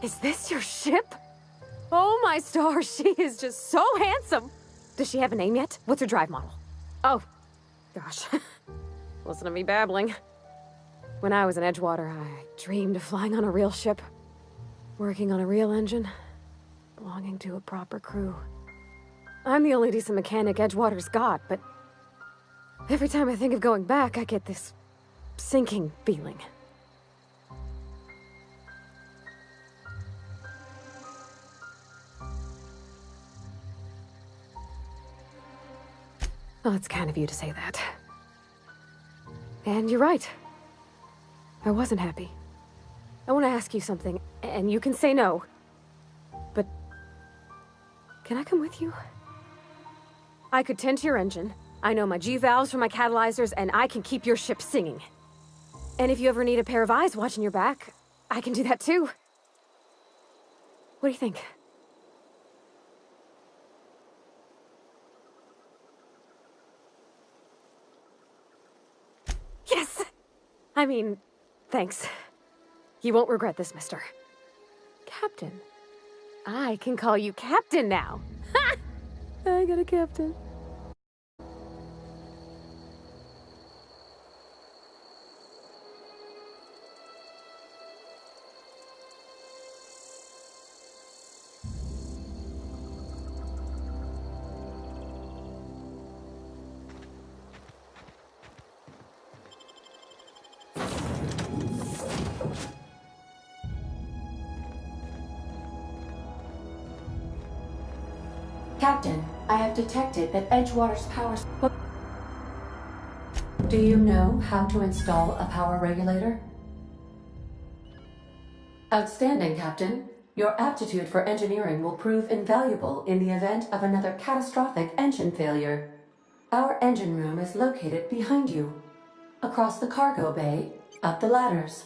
Is this your ship? Oh my stars, she is just so handsome! Does she have a name yet? What's her drive model? Oh, gosh. Listen to me babbling. When I was in Edgewater, I dreamed of flying on a real ship, working on a real engine, belonging to a proper crew. I'm the only decent mechanic Edgewater's got, but every time I think of going back, I get this sinking feeling. Well, it's kind of you to say that. And you're right. I wasn't happy. I want to ask you something, and you can say no. But can I come with you? I could tend to your engine. I know my G-valves from my catalyzers, and I can keep your ship singing. And if you ever need a pair of eyes watching your back, I can do that too. What do you think? Yes! I mean, thanks. You won't regret this, mister. Captain. I can call you Captain now. Ha! I got a captain. Captain, I have detected that Edgewater's power... Do you know how to install a power regulator? Outstanding, Captain. Your aptitude for engineering will prove invaluable in the event of another catastrophic engine failure. Our engine room is located behind you. Across the cargo bay, up the ladders.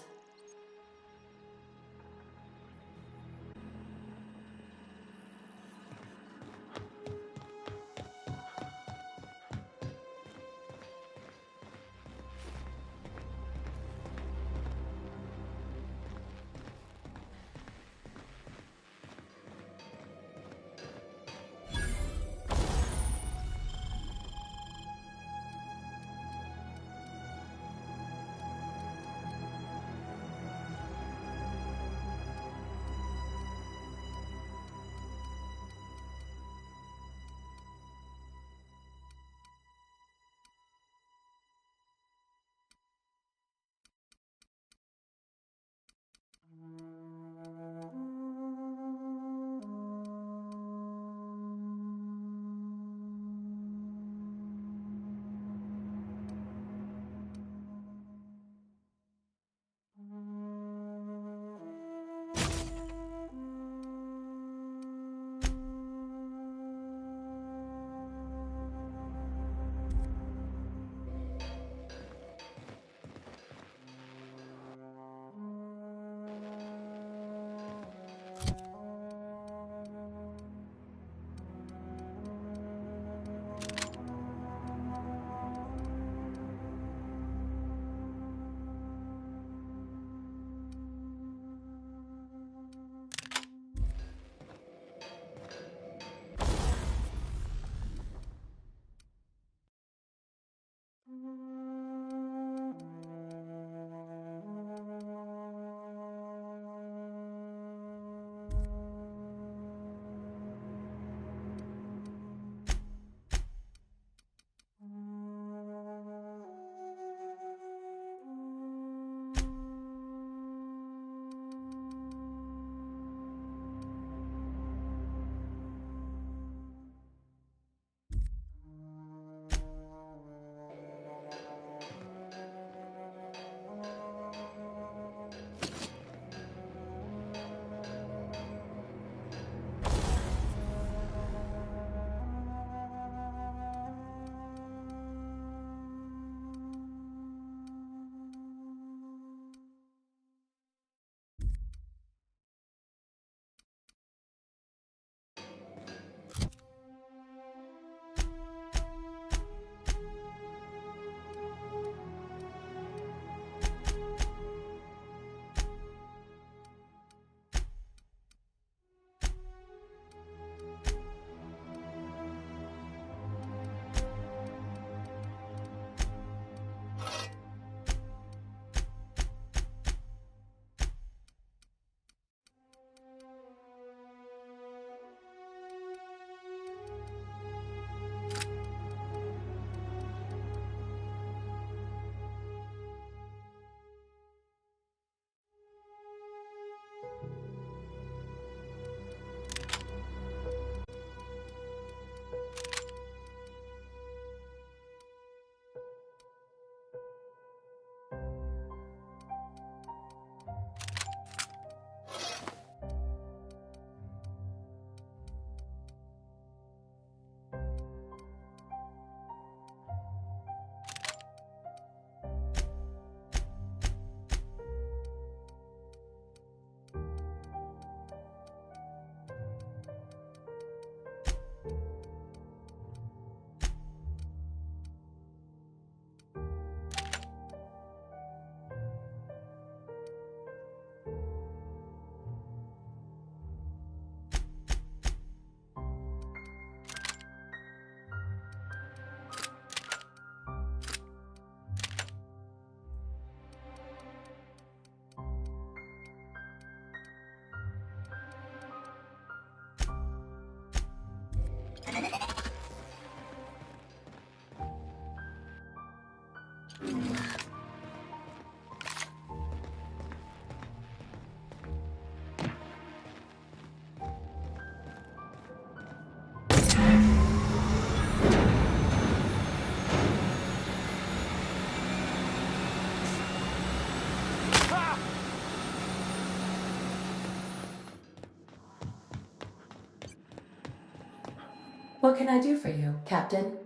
What can I do for you, Captain?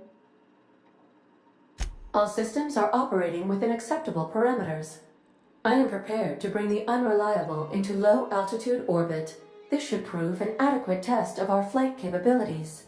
All systems are operating within acceptable parameters. I am prepared to bring the unreliable into low-altitude orbit. This should prove an adequate test of our flight capabilities.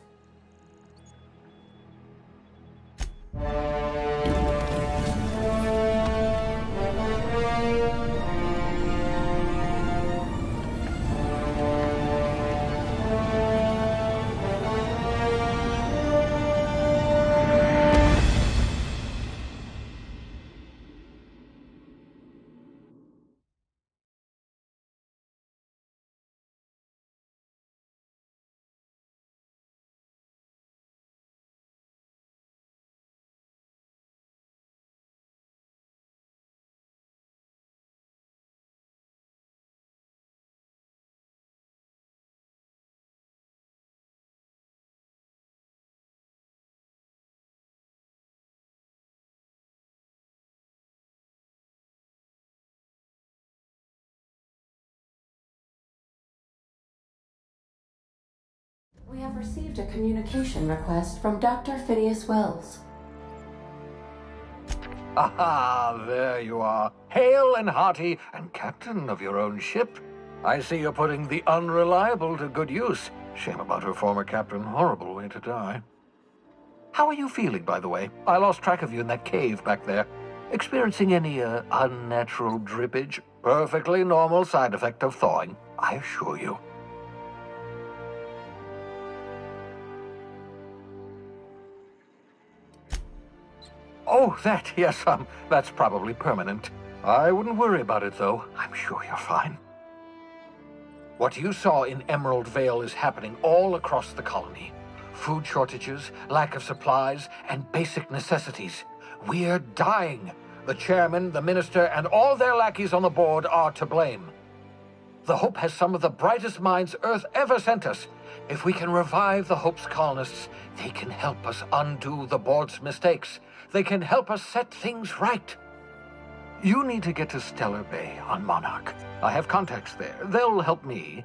We have received a communication request from Dr. Phineas Wells. Aha, there you are. Hale and hearty, and captain of your own ship. I see you're putting the unreliable to good use. Shame about her former captain. Horrible way to die. How are you feeling, by the way? I lost track of you in that cave back there. Experiencing any, unnatural drippage? Perfectly normal side effect of thawing, I assure you. Oh, that, yes, that's probably permanent. I wouldn't worry about it, though. I'm sure you're fine. What you saw in Emerald Vale is happening all across the colony. Food shortages, lack of supplies, and basic necessities. We're dying. The chairman, the minister, and all their lackeys on the board are to blame. The Hope has some of the brightest minds Earth ever sent us. If we can revive the Hope's colonists, they can help us undo the board's mistakes. They can help us set things right. You need to get to Stellar Bay on Monarch. I have contacts there. They'll help me,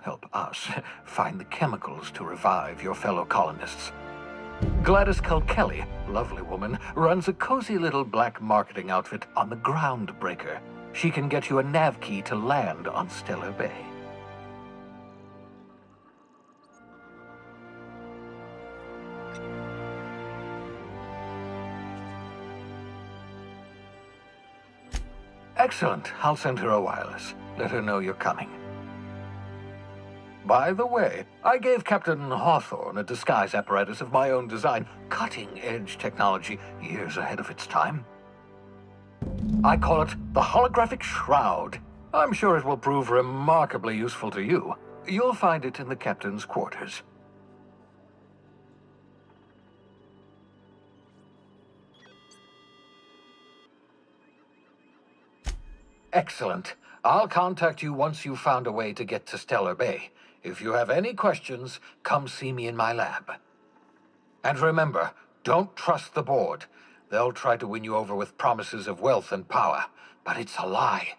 help us, find the chemicals to revive your fellow colonists. Gladys Kelly, lovely woman, runs a cozy little black marketing outfit on the Groundbreaker. She can get you a nav key to land on Stellar Bay. Excellent. I'll send her a wireless. Let her know you're coming. By the way, I gave Captain Hawthorne a disguise apparatus of my own design. Cutting-edge technology, years ahead of its time. I call it the Holographic Shroud. I'm sure it will prove remarkably useful to you. You'll find it in the captain's quarters. Excellent. I'll contact you once you've found a way to get to Stellar Bay. If you have any questions, come see me in my lab. And remember, don't trust the board. They'll try to win you over with promises of wealth and power, but it's a lie.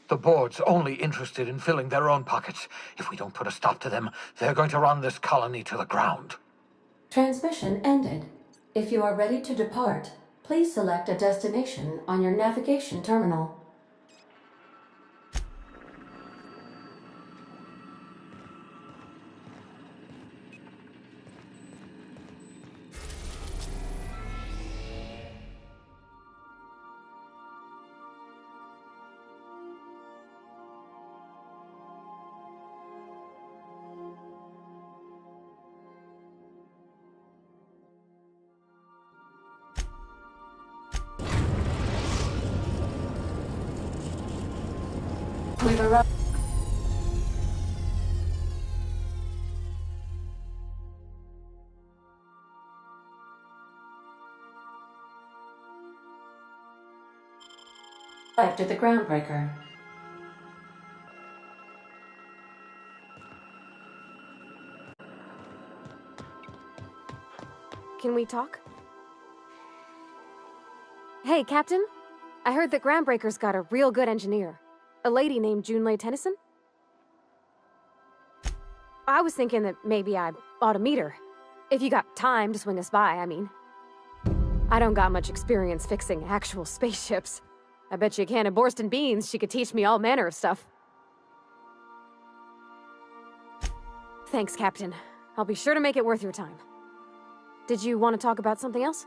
The board's only interested in filling their own pockets. If we don't put a stop to them, they're going to run this colony to the ground. Transmission ended. If you are ready to depart, please select a destination on your navigation terminal. We've arrived. Arrived at the Groundbreaker. Can we talk? Hey, Captain. I heard that Groundbreaker's got a real good engineer. A lady named Junlei Tennyson? I was thinking that maybe I ought to meet her. If you got time to swing us by, I mean. I don't got much experience fixing actual spaceships. I bet you a can of Borston beans she could teach me all manner of stuff. Thanks, Captain. I'll be sure to make it worth your time. Did you want to talk about something else?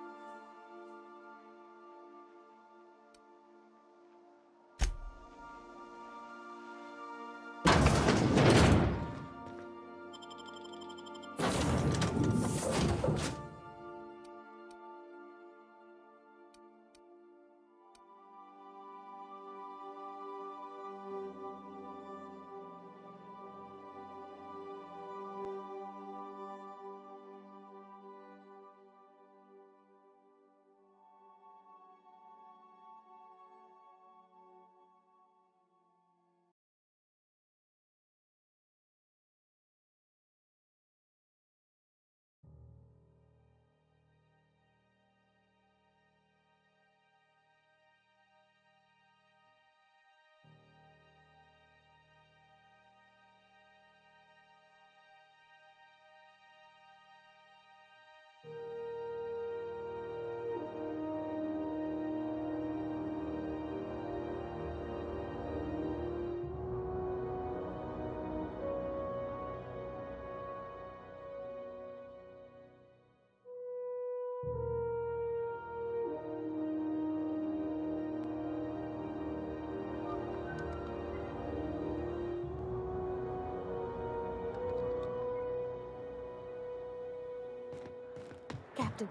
Captain.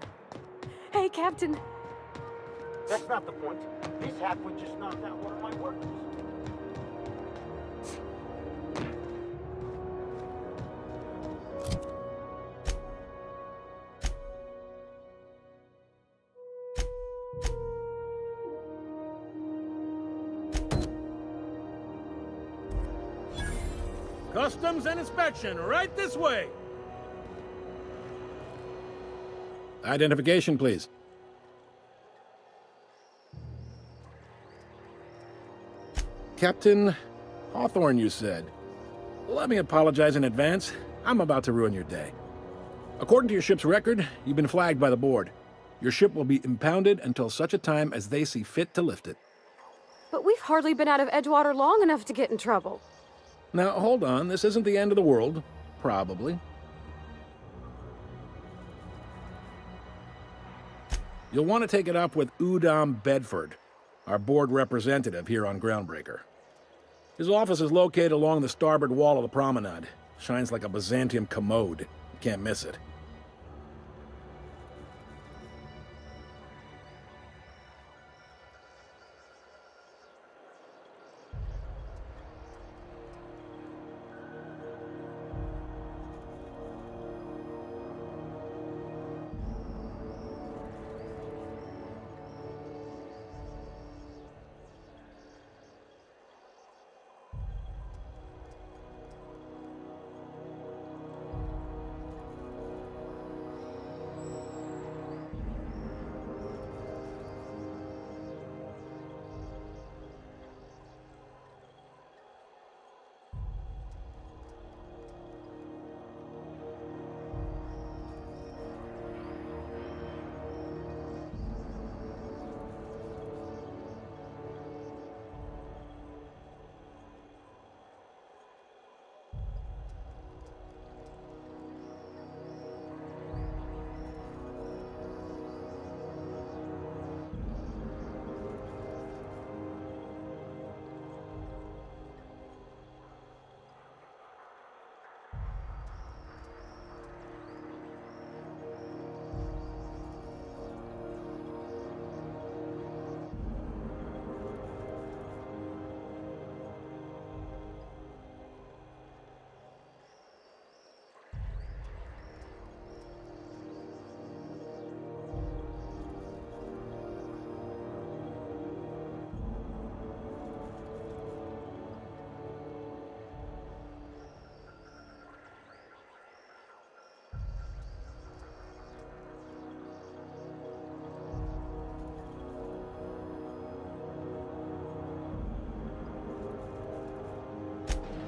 Hey, Captain. That's not the point. This halfwit just knocked out one of my workers. Customs and inspection, right this way. Identification, please. Captain Hawthorne, you said. Let me apologize in advance. I'm about to ruin your day. According to your ship's record, you've been flagged by the board. Your ship will be impounded until such a time as they see fit to lift it. But we've hardly been out of Edgewater long enough to get in trouble. Now, hold on. This isn't the end of the world. Probably. You'll want to take it up with Udom Bedford, our board representative here on Groundbreaker. His office is located along the starboard wall of the promenade. Shines like a Byzantium commode. You can't miss it.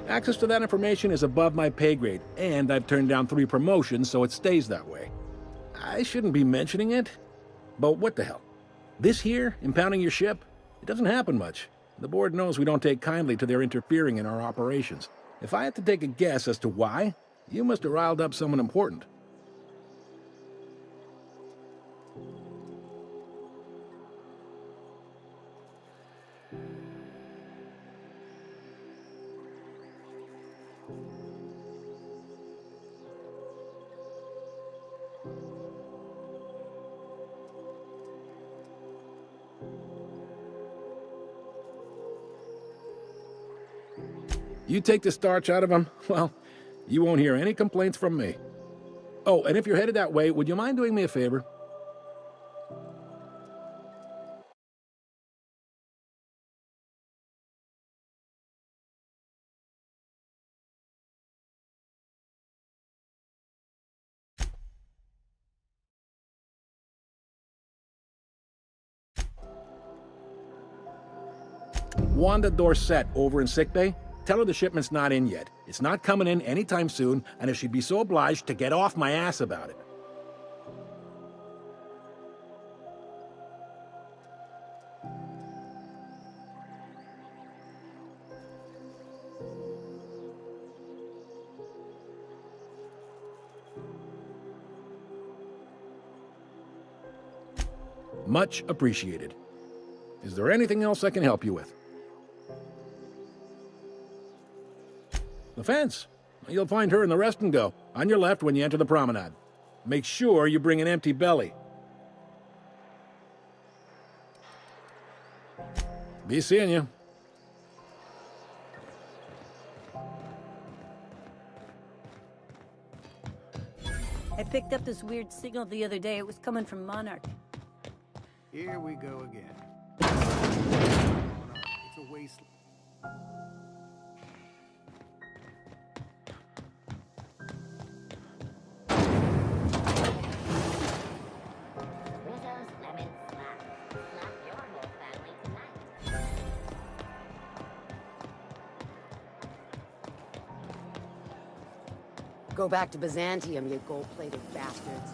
Access to that information is above my pay grade, and I've turned down 3 promotions, so it stays that way. I shouldn't be mentioning it, but what the hell? This here, impounding your ship, it doesn't happen much. The board knows we don't take kindly to their interfering in our operations. If I had to take a guess as to why, you must have riled up someone important. You take the starch out of them, well, you won't hear any complaints from me. Oh, and if you're headed that way, would you mind doing me a favor? Wanda Dorset over in sickbay? Tell her the shipment's not in yet. It's not coming in anytime soon, and if she'd be so obliged to get off my ass about it. Much appreciated. Is there anything else I can help you with? The fence. You'll find her in the rest and go, on your left when you enter the promenade. Make sure you bring an empty belly. Be seeing you. I picked up this weird signal the other day. It was coming from Monarch. Here we go again. It's a waste. Go back to Byzantium, you gold-plated bastards.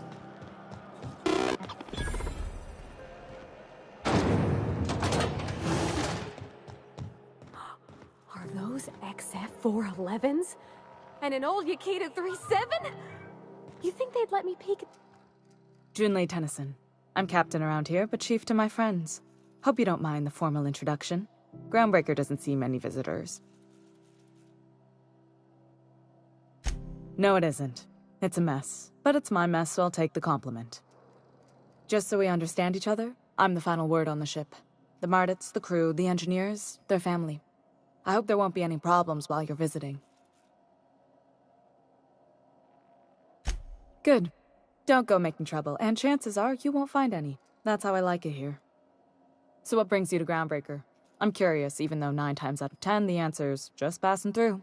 Are those XF-411s? And an old Yakita 37? You think they'd let me peek at... Junlei Tennyson. I'm captain around here, but chief to my friends. Hope you don't mind the formal introduction. Groundbreaker doesn't see many visitors. No, it isn't. It's a mess. But it's my mess, so I'll take the compliment. Just so we understand each other, I'm the final word on the ship. The Mardits, the crew, the engineers, their family. I hope there won't be any problems while you're visiting. Good. Don't go making trouble, and chances are you won't find any. That's how I like it here. So what brings you to Groundbreaker? I'm curious, even though 9 times out of 10 the answer's just passing through.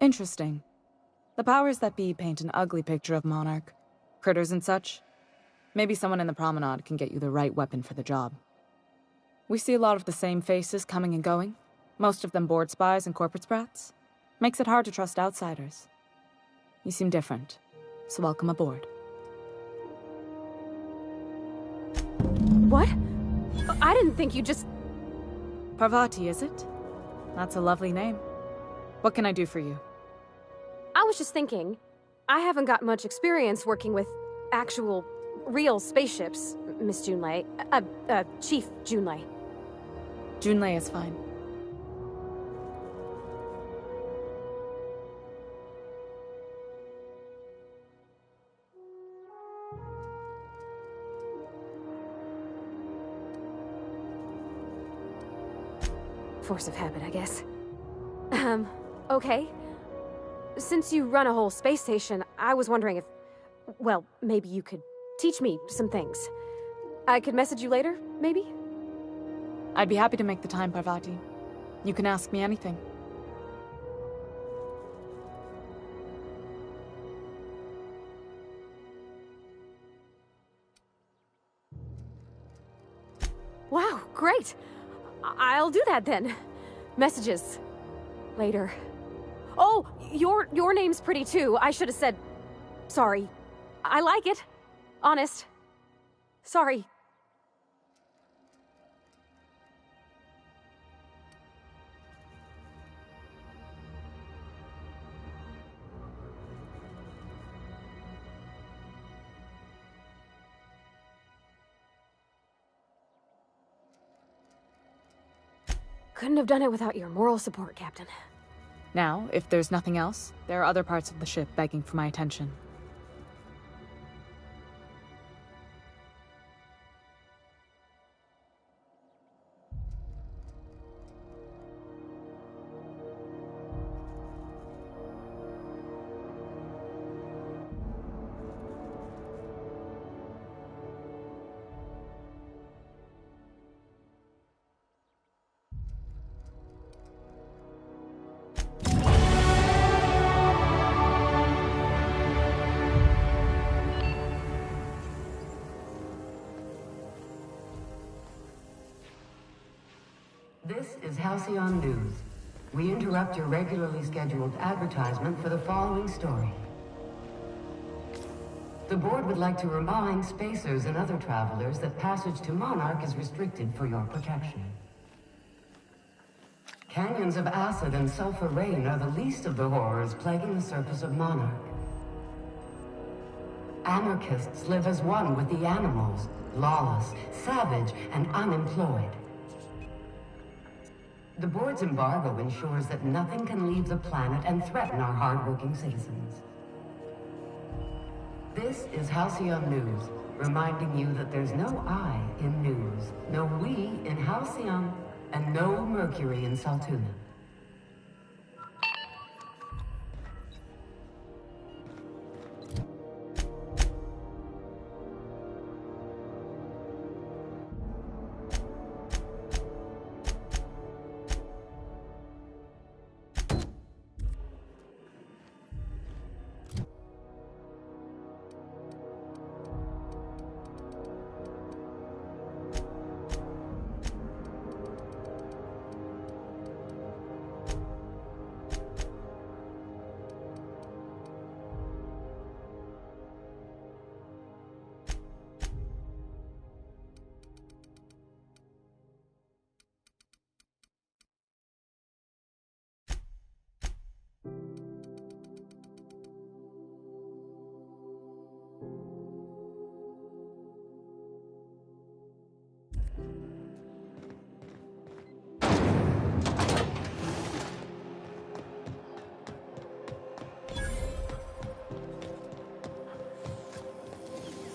Interesting. The powers that be paint an ugly picture of Monarch. Critters and such. Maybe someone in the promenade can get you the right weapon for the job. We see a lot of the same faces coming and going. Most of them board spies and corporate sprats. Makes it hard to trust outsiders. You seem different, so welcome aboard. What? I didn't think you just... Parvati, is it? That's a lovely name. What can I do for you? I was just thinking, I haven't got much experience working with actual, real spaceships, Miss Junlei. Chief Junlei. Junlei is fine. Force of habit, I guess. Okay. Since you run a whole space station, I was wondering if... well, maybe you could teach me some things. I could message you later, maybe? I'd be happy to make the time, Parvati. You can ask me anything. Wow, great! I'll do that then. Messages. Later. Oh, your name's pretty too. I should have said sorry. I like it. Honest. Sorry. Couldn't have done it without your moral support, Captain. Now, if there's nothing else, there are other parts of the ship begging for my attention. This is Halcyon News. We interrupt your regularly scheduled advertisement for the following story. The board would like to remind spacers and other travelers that passage to Monarch is restricted for your protection. Canyons of acid and sulfur rain are the least of the horrors plaguing the surface of Monarch. Anarchists live as one with the animals, lawless, savage, and unemployed. The board's embargo ensures that nothing can leave the planet and threaten our hard-working citizens. This is Halcyon News, reminding you that there's no I in news, no we in Halcyon, and no Mercury in Saltuna.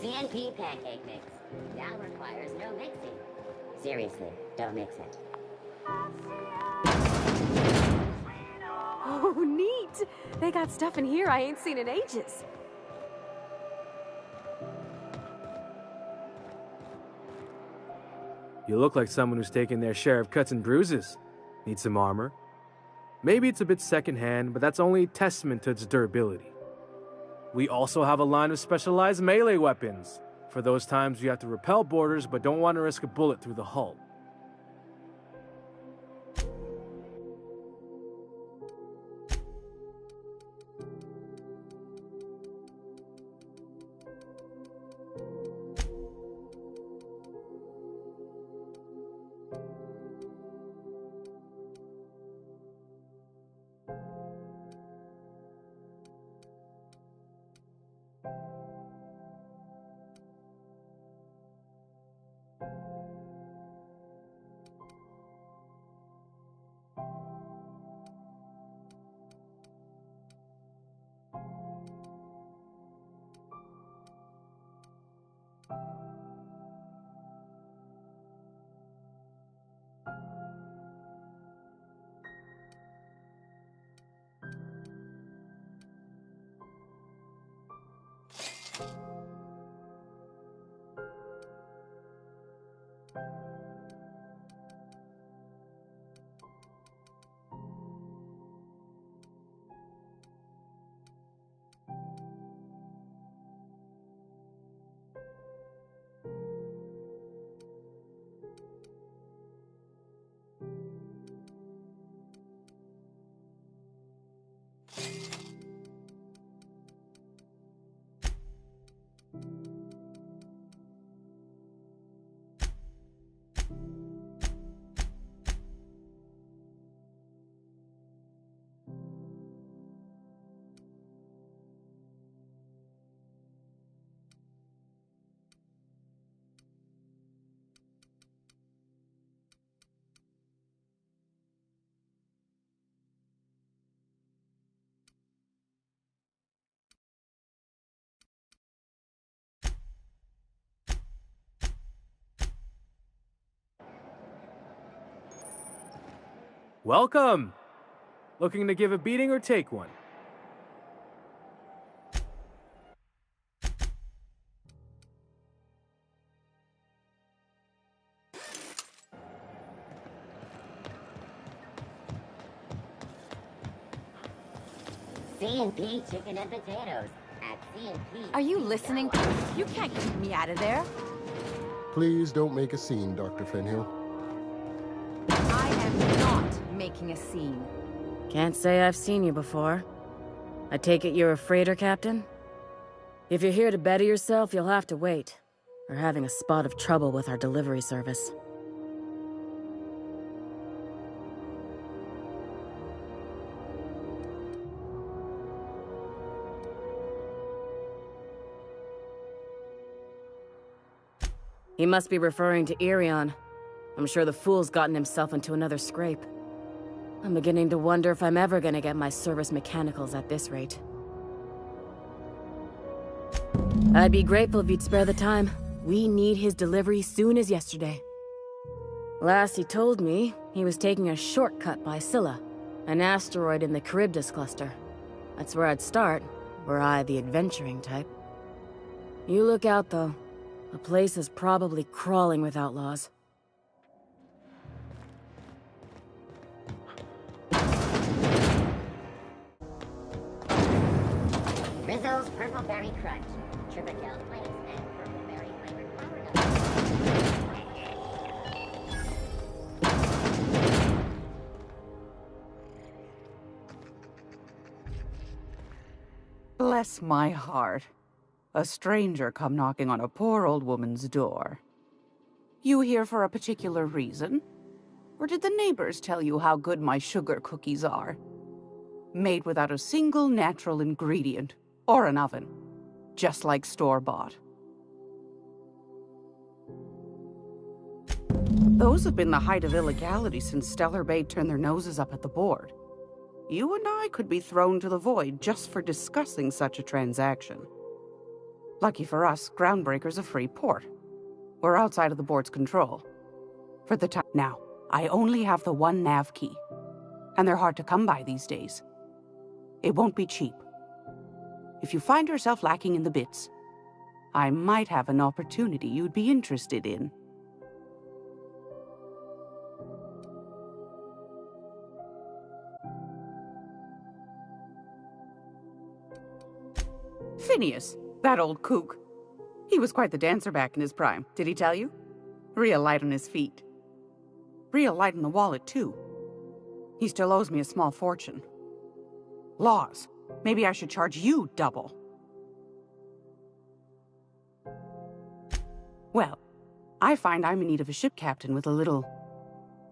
CNP pancake mix. Now requires no mixing. Seriously, don't mix it. Oh, neat! They got stuff in here I ain't seen in ages. You look like someone who's taken their share of cuts and bruises. Need some armor? Maybe it's a bit secondhand, but that's only a testament to its durability. We also have a line of specialized melee weapons, for those times you have to repel boarders but don't want to risk a bullet through the hull. Welcome! Looking to give a beating or take one? C&P chicken and potatoes at C&P. Are you listening? You can't keep me out of there. Please don't make a scene, Dr. Fenhill. I am not making a scene. Can't say I've seen you before. I take it you're a freighter captain? If you're here to better yourself, you'll have to wait. We're having a spot of trouble with our delivery service. He must be referring to Irion. I'm sure the fool's gotten himself into another scrape. I'm beginning to wonder if I'm ever gonna get my service mechanicals at this rate. I'd be grateful if you'd spare the time. We need his delivery soon as yesterday. Last he told me, he was taking a shortcut by Scylla, an asteroid in the Charybdis cluster. That's where I'd start, were I the adventuring type. You look out, though. The place is probably crawling with outlaws. Rizzo's Purple Berry Crunch, Triple Flakes, and Purple Berry flavored powder Bless my heart. A stranger come knocking on a poor old woman's door. You here for a particular reason? Or did the neighbors tell you how good my sugar cookies are? Made without a single natural ingredient, or an oven. Just like store-bought. Those have been the height of illegality since Stellar Bay turned their noses up at the board. You and I could be thrown to the void just for discussing such a transaction. Lucky for us, Groundbreaker's a free port. We're outside of the board's control. For the time now, I only have the one nav key. And they're hard to come by these days. It won't be cheap. If you find yourself lacking in the bits, I might have an opportunity you'd be interested in. Phineas, that old kook. He was quite the dancer back in his prime, did he tell you? Real light on his feet. Real light on the wallet, too. He still owes me a small fortune. Laws. Maybe I should charge you double. Well, I find I'm in need of a ship captain with a little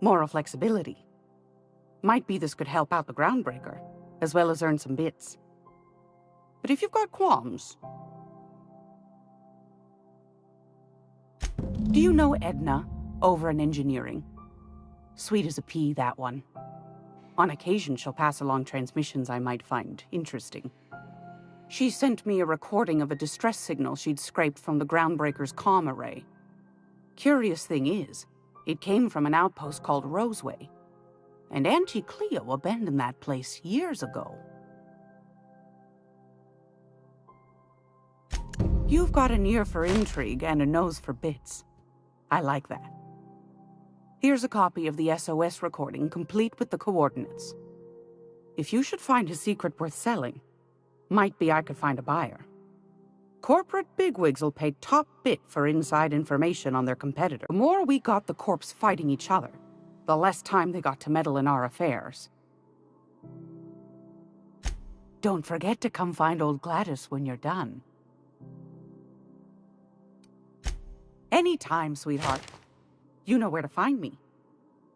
moral flexibility. Might be this could help out the Groundbreaker, as well as earn some bits. But if you've got qualms... Do you know Edna, over in engineering? Sweet as a pea, that one. On occasion, she'll pass along transmissions I might find interesting. She sent me a recording of a distress signal she'd scraped from the Groundbreaker's comm array. Curious thing is, it came from an outpost called Roseway. And Auntie Cleo abandoned that place years ago. You've got an ear for intrigue and a nose for bits. I like that. Here's a copy of the SOS recording, complete with the coordinates. If you should find a secret worth selling, might be I could find a buyer. Corporate bigwigs will pay top bit for inside information on their competitor. The more we got the corps fighting each other, the less time they got to meddle in our affairs. Don't forget to come find old Gladys when you're done. Anytime, sweetheart. You know where to find me.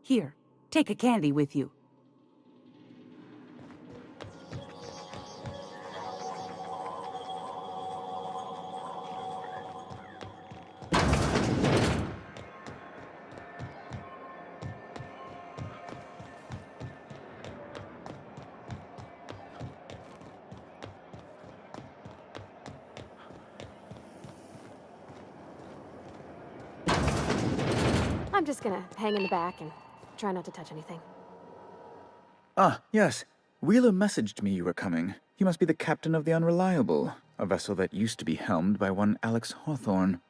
Here, take a candy with you. I'm just gonna hang in the back and try not to touch anything. Ah, yes. Wheeler messaged me you were coming. He must be the captain of the Unreliable, a vessel that used to be helmed by one Alex Hawthorne.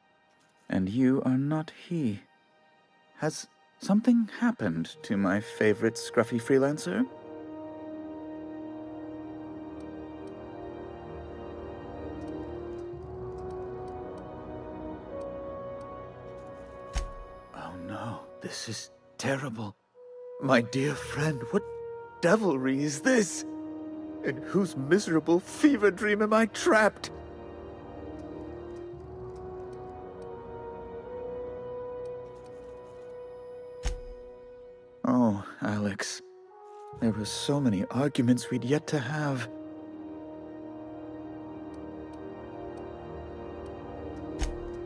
And you are not he. Has something happened to my favorite scruffy freelancer? Oh no, this is terrible. My dear friend, what devilry is this? In whose miserable fever dream am I trapped? Oh, Alex. There were so many arguments we'd yet to have.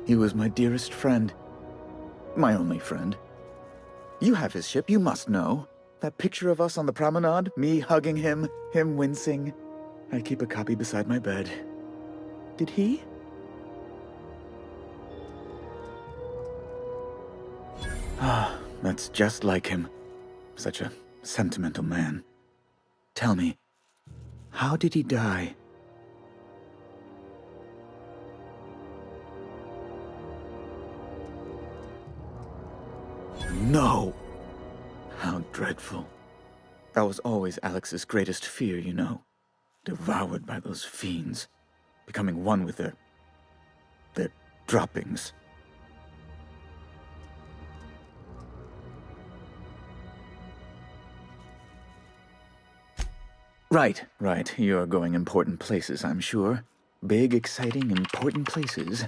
He was my dearest friend. My only friend. You have his ship, you must know. That picture of us on the promenade, me hugging him, him wincing. I keep a copy beside my bed. Did he? Ah, that's just like him. Such a sentimental man. Tell me, how did he die? No! How dreadful. That was always Alex's greatest fear, you know. Devoured by those fiends. Becoming one with their droppings. Right. You're going important places, I'm sure. Big, exciting, important places.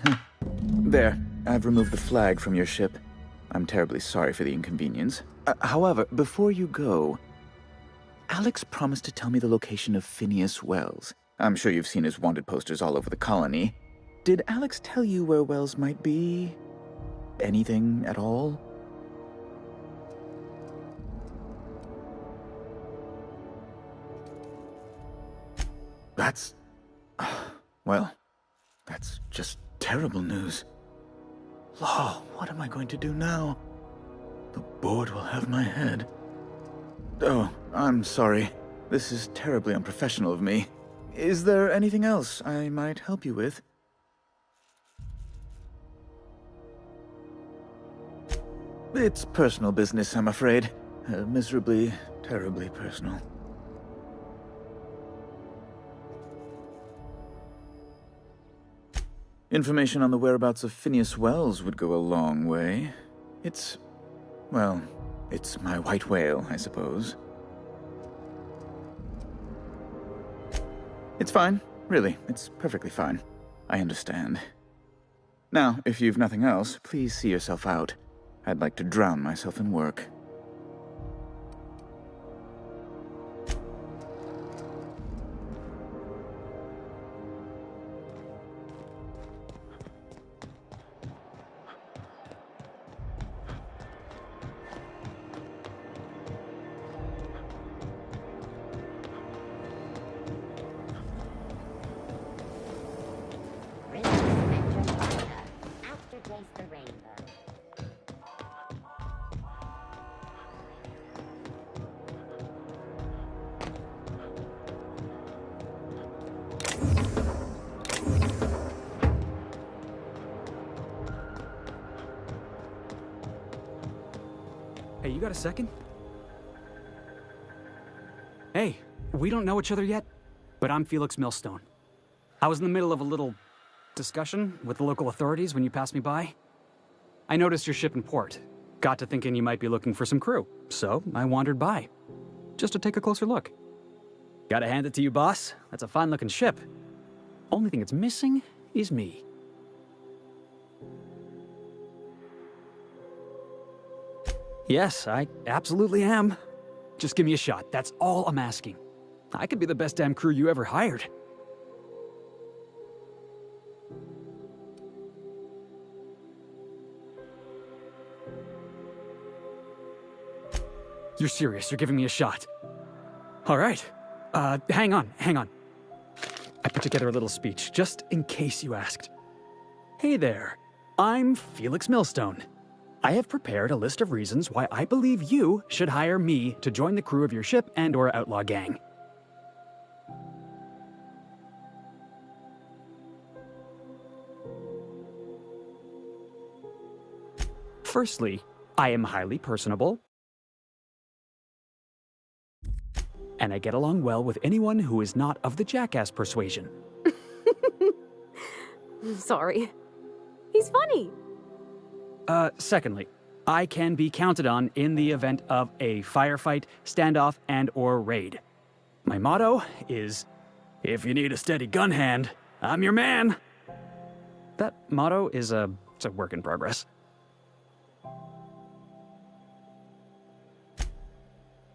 There, I've removed the flag from your ship. I'm terribly sorry for the inconvenience. However, before you go, Alex promised to tell me the location of Phineas Wells. I'm sure you've seen his wanted posters all over the colony. Did Alex tell you where Wells might be? Anything at all? That's... well, that's just terrible news. Law, what am I going to do now? The board will have my head. Oh, I'm sorry. This is terribly unprofessional of me. Is there anything else I might help you with? It's personal business, I'm afraid. Miserably, terribly personal. Information on the whereabouts of Phineas Wells would go a long way. It's my white whale, I suppose. It's fine. Really, it's perfectly fine. I understand. Now, if you've nothing else, please see yourself out. I'd like to drown myself in work. Hey, you got a second? Hey, we don't know each other yet, but I'm Felix Millstone. I was in the middle of a little discussion with the local authorities when you passed me by. I noticed your ship in port. Got to thinking you might be looking for some crew, so I wandered by, just to take a closer look. Gotta hand it to you, boss. That's a fine-looking ship. Only thing it's missing is me. Yes, I absolutely am. Just give me a shot. That's all I'm asking. I could be the best damn crew you ever hired. You're serious? You're giving me a shot? All right. Hang on. I put together a little speech, just in case you asked. Hey there. I'm Felix Millstone. I have prepared a list of reasons why I believe you should hire me to join the crew of your ship and/or outlaw gang. Firstly, I am highly personable, and I get along well with anyone who is not of the jackass persuasion. Sorry. He's funny. Secondly, I can be counted on in the event of a firefight, standoff, and/or raid. My motto is, if you need a steady gun hand, I'm your man. That motto is it's a work in progress.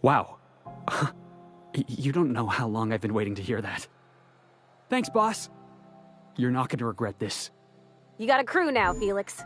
Wow. You don't know how long I've been waiting to hear that. Thanks, boss. You're not going to regret this. You got a crew now, Felix.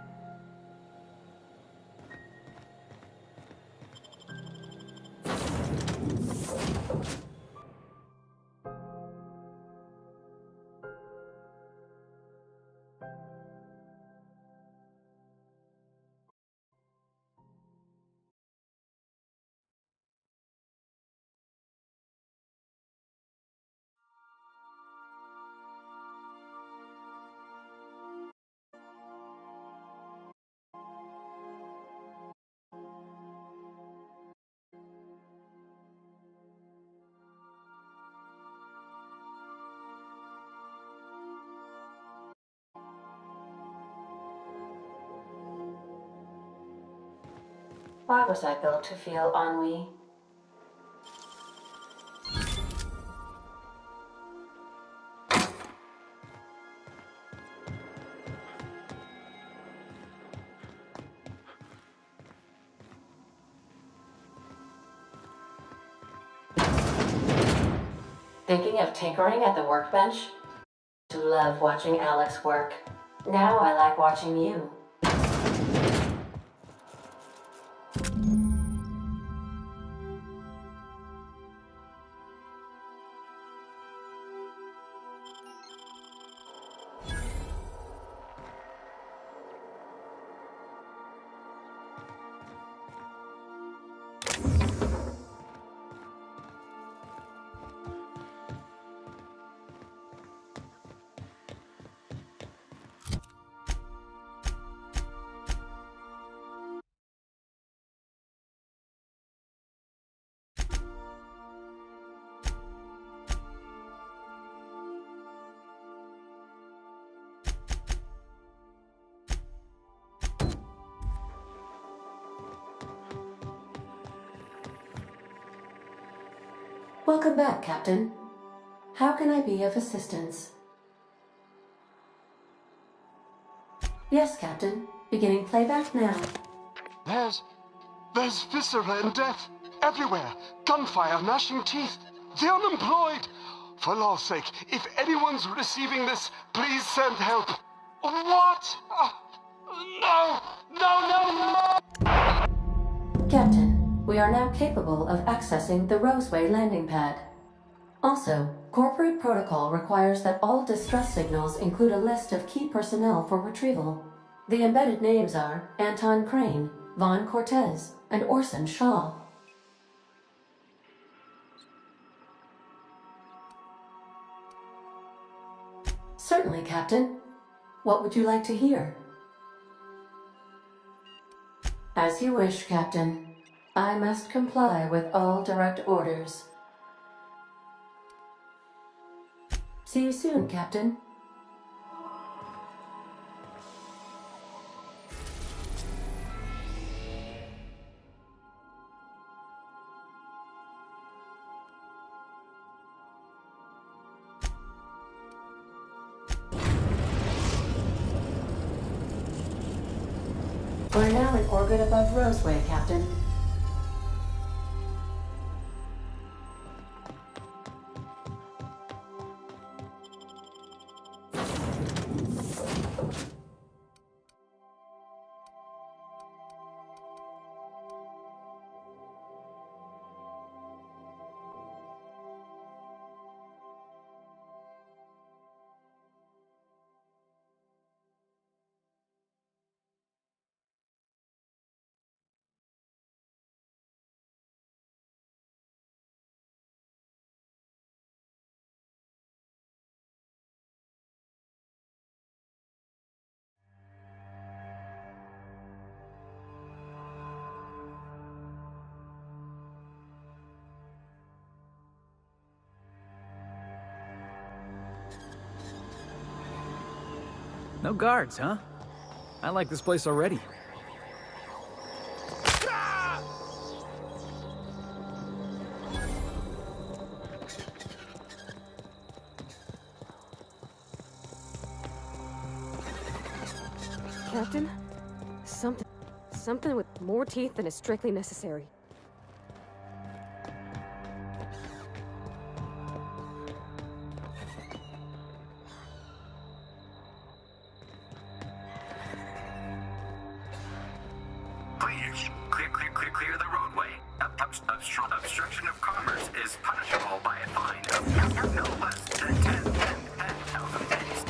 Why was I built to feel ennui? Thinking of tinkering at the workbench? I love watching Alex work. Now I like watching you. Welcome back, Captain. How can I be of assistance? Yes, Captain. Beginning playback now. There's viscera and death everywhere. Gunfire, gnashing teeth. The unemployed. For law's sake, if anyone's receiving this, please send help. What? No! Captain, we are now capable of accessing the Roseway landing pad. Also, corporate protocol requires that all distress signals include a list of key personnel for retrieval. The embedded names are Anton Crane, Vaughn Cortez, and Orson Shaw. Certainly, Captain. What would you like to hear? As you wish, Captain. I must comply with all direct orders. See you soon, Captain. We're now in orbit above Roseway, Captain. No guards, huh? I like this place already. Captain? Something with more teeth than is strictly necessary. Clear the roadway. Obstruction of commerce is punishable by a fine of no less than 10,000 pennies.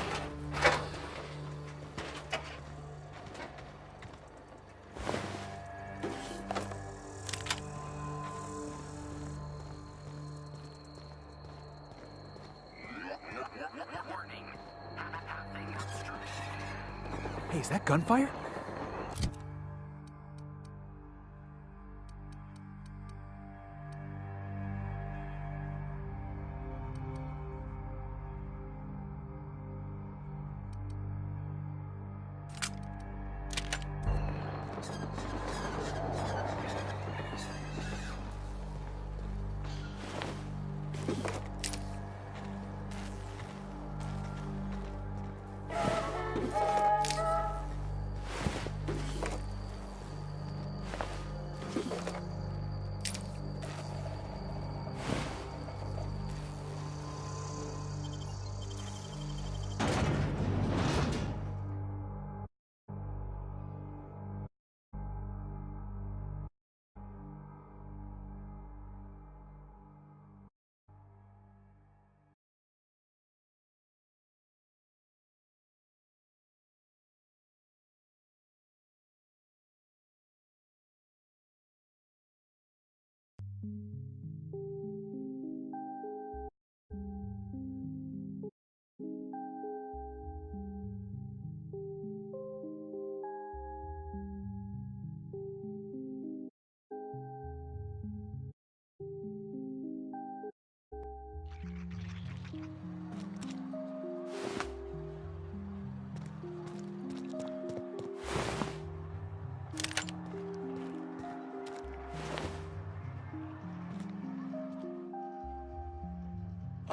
Hey, is that gunfire?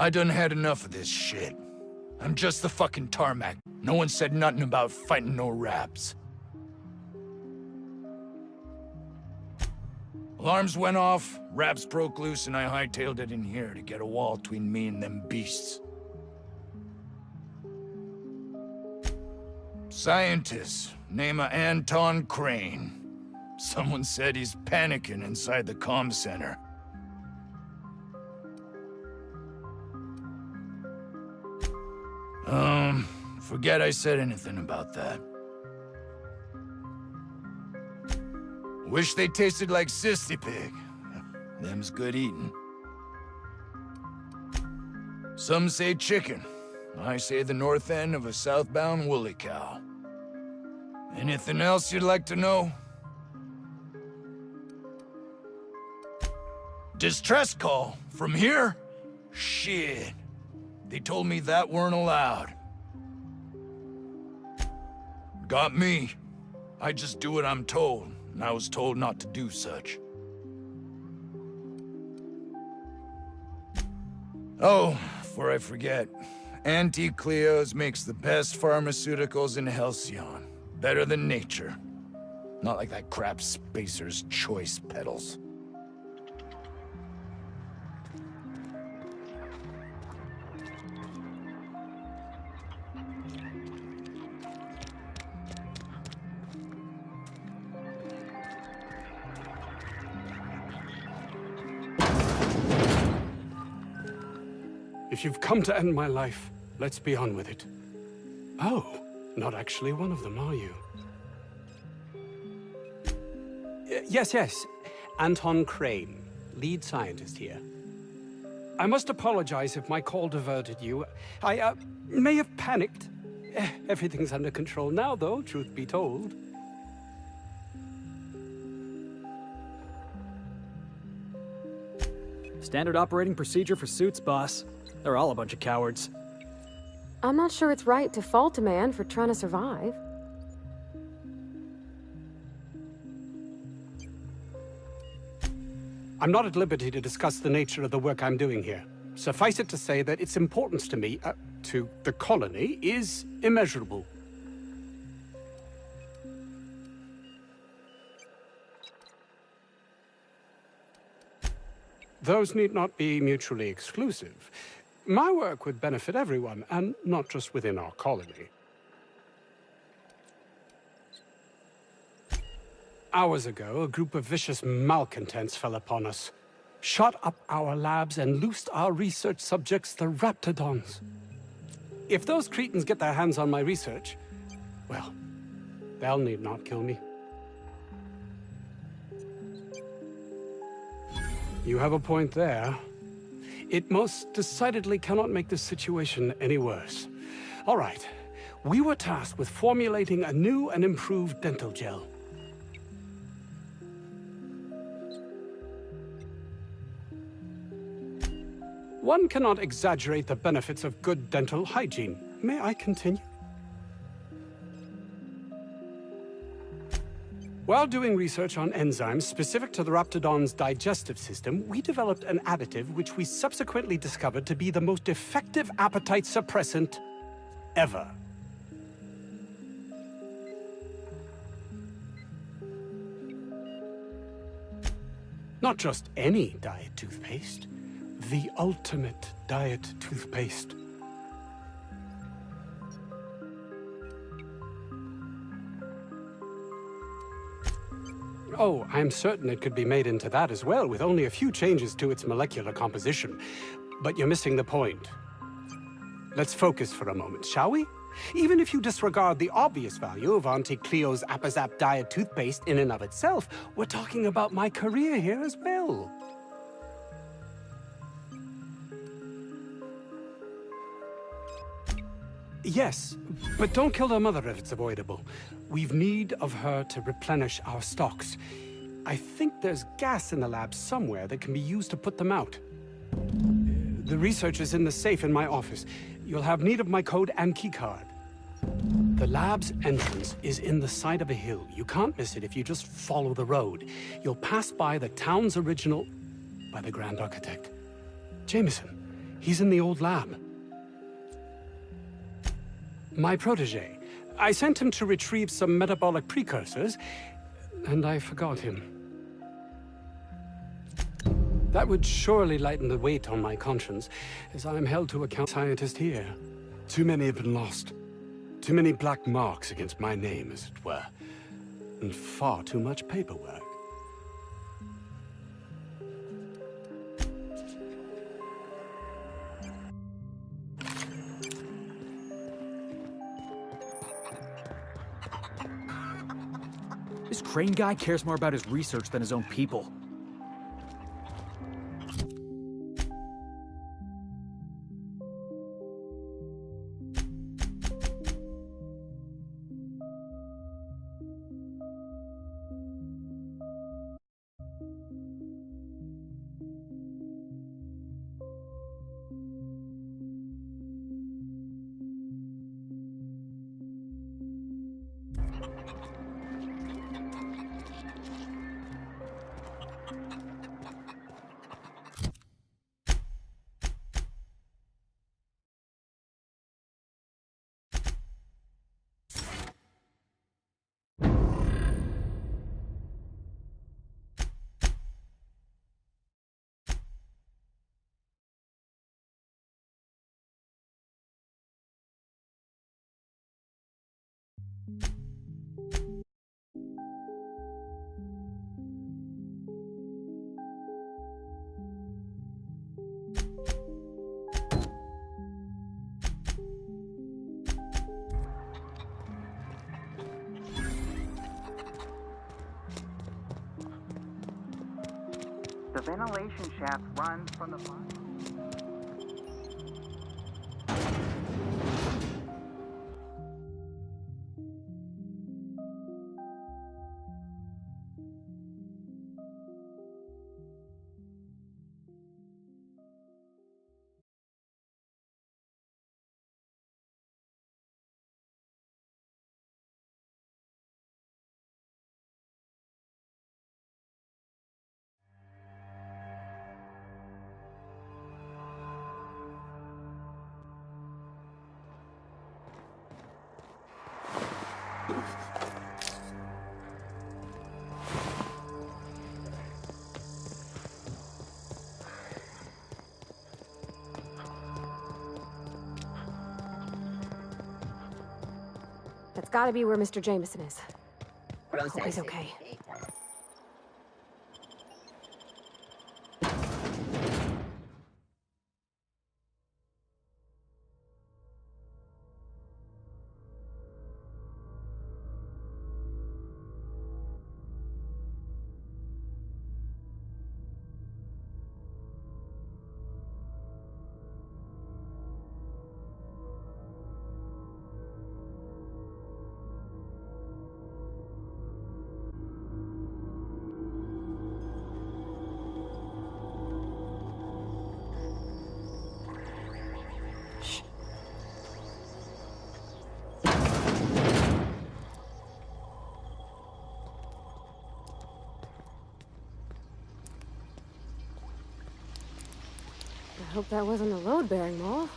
I done had enough of this shit. I'm just the fucking tarmac. No one said nothing about fighting no raps. Alarms went off, raps broke loose, and I hightailed it in here to get a wall between me and them beasts. Scientist, name of Anton Crane. Someone said he's panicking inside the comm center. Forget I said anything about that. Wish they tasted like Sissy Pig. Them's good eating. Some say chicken. I say the north end of a southbound woolly cow. Anything else you'd like to know? Distress call? From here? Shit. They told me that weren't allowed. Got me. I just do what I'm told, and I was told not to do such. Oh, before I forget, Auntie Cleo's makes the best pharmaceuticals in Halcyon. Better than nature. Not like that crap Spacer's Choice peddles. If you've come to end my life, let's be on with it. Oh, not actually one of them, are you? Yes. Anton Crane, lead scientist here. I must apologize if my call diverted you. I may have panicked. Everything's under control now, though, truth be told. Standard operating procedure for suits, boss. They're all a bunch of cowards. I'm not sure it's right to fault a man for trying to survive. I'm not at liberty to discuss the nature of the work I'm doing here. Suffice it to say that its importance to me, to the colony, is immeasurable. Those need not be mutually exclusive. My work would benefit everyone, and not just within our colony. Hours ago, a group of vicious malcontents fell upon us, shot up our labs, and loosed our research subjects, the Raptidons. If those cretins get their hands on my research, well, they'll need not kill me. You have a point there. It most decidedly cannot make this situation any worse. All right, we were tasked with formulating a new and improved dental gel. One cannot exaggerate the benefits of good dental hygiene. May I continue? While doing research on enzymes specific to the Raptidon's digestive system, we developed an additive which we subsequently discovered to be the most effective appetite suppressant ever. Not just any diet toothpaste, the ultimate diet toothpaste. Oh, I'm certain it could be made into that as well, with only a few changes to its molecular composition. But you're missing the point. Let's focus for a moment, shall we? Even if you disregard the obvious value of Auntie Cleo's Appazap diet toothpaste in and of itself, we're talking about my career here as well. Yes, but don't kill her mother if it's avoidable. We've need of her to replenish our stocks. I think there's gas in the lab somewhere that can be used to put them out. The research is in the safe in my office. You'll have need of my code and keycard. The lab's entrance is in the side of a hill. You can't miss it if you just follow the road. You'll pass by the town's original... by the Grand Architect. Jameson. He's in the old lab. My protege. I sent him to retrieve some metabolic precursors, and I forgot him. That would surely lighten the weight on my conscience, as I am held to account scientist here. Too many have been lost. Too many black marks against my name, as it were. And far too much paperwork. This Crane guy cares more about his research than his own people. The ventilation shaft runs from the... It's gotta be where Mr. Jameson is. I hope he's okay. I hope that wasn't a load-bearing mole.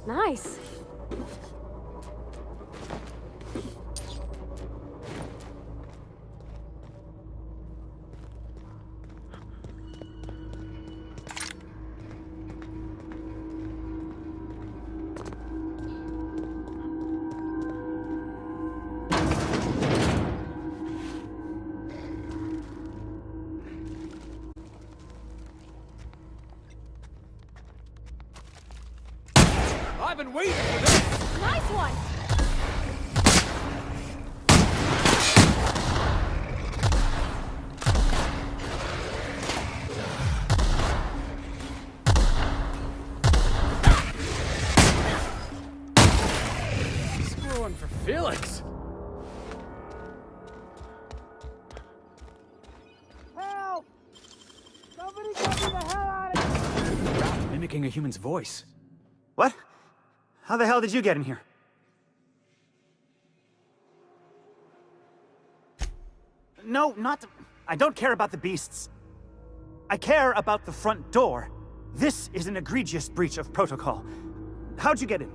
Nice. I've been waiting for this! Nice one! Screwing for Felix! Help! Somebody get me the hell out of here! Mimicking a human's voice. What? How the hell did you get in here? No, not... I don't care about the beasts. I care about the front door. This is an egregious breach of protocol. How'd you get in?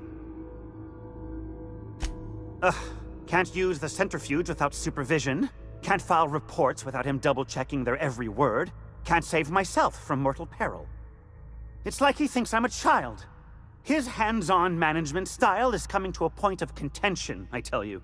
Can't use the centrifuge without supervision. Can't file reports without him double-checking their every word. Can't save myself from mortal peril. It's like he thinks I'm a child. His hands-on management style is coming to a point of contention, I tell you.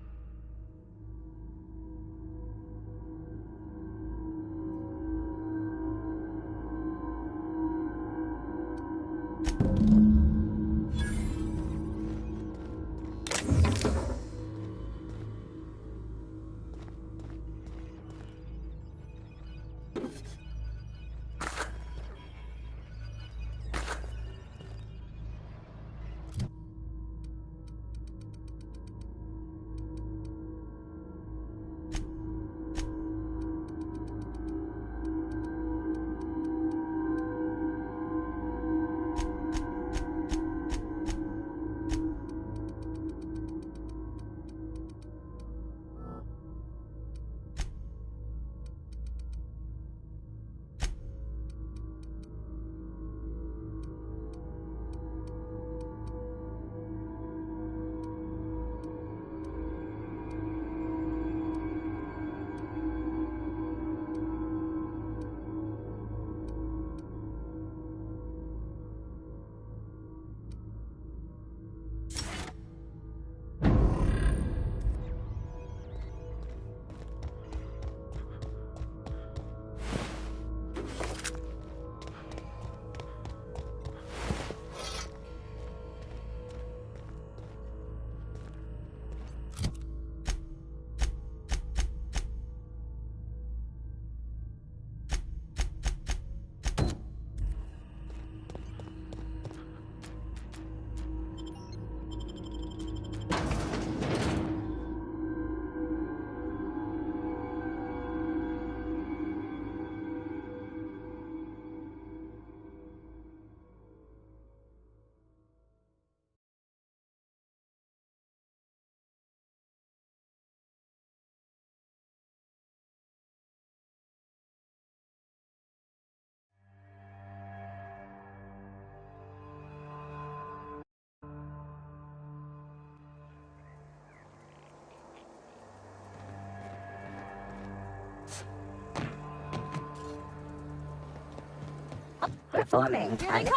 Performing. Here they come!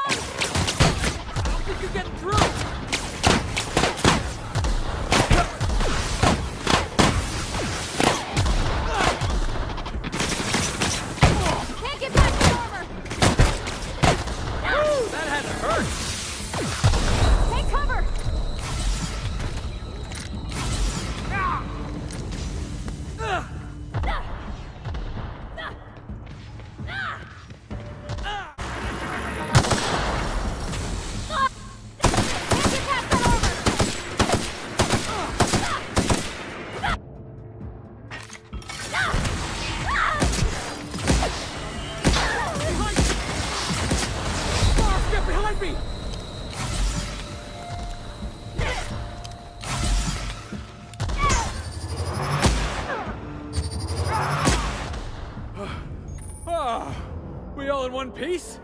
Think you're getting through! Can't get past the armor! That had to hurt! Take cover! Get behind me! We all in one piece?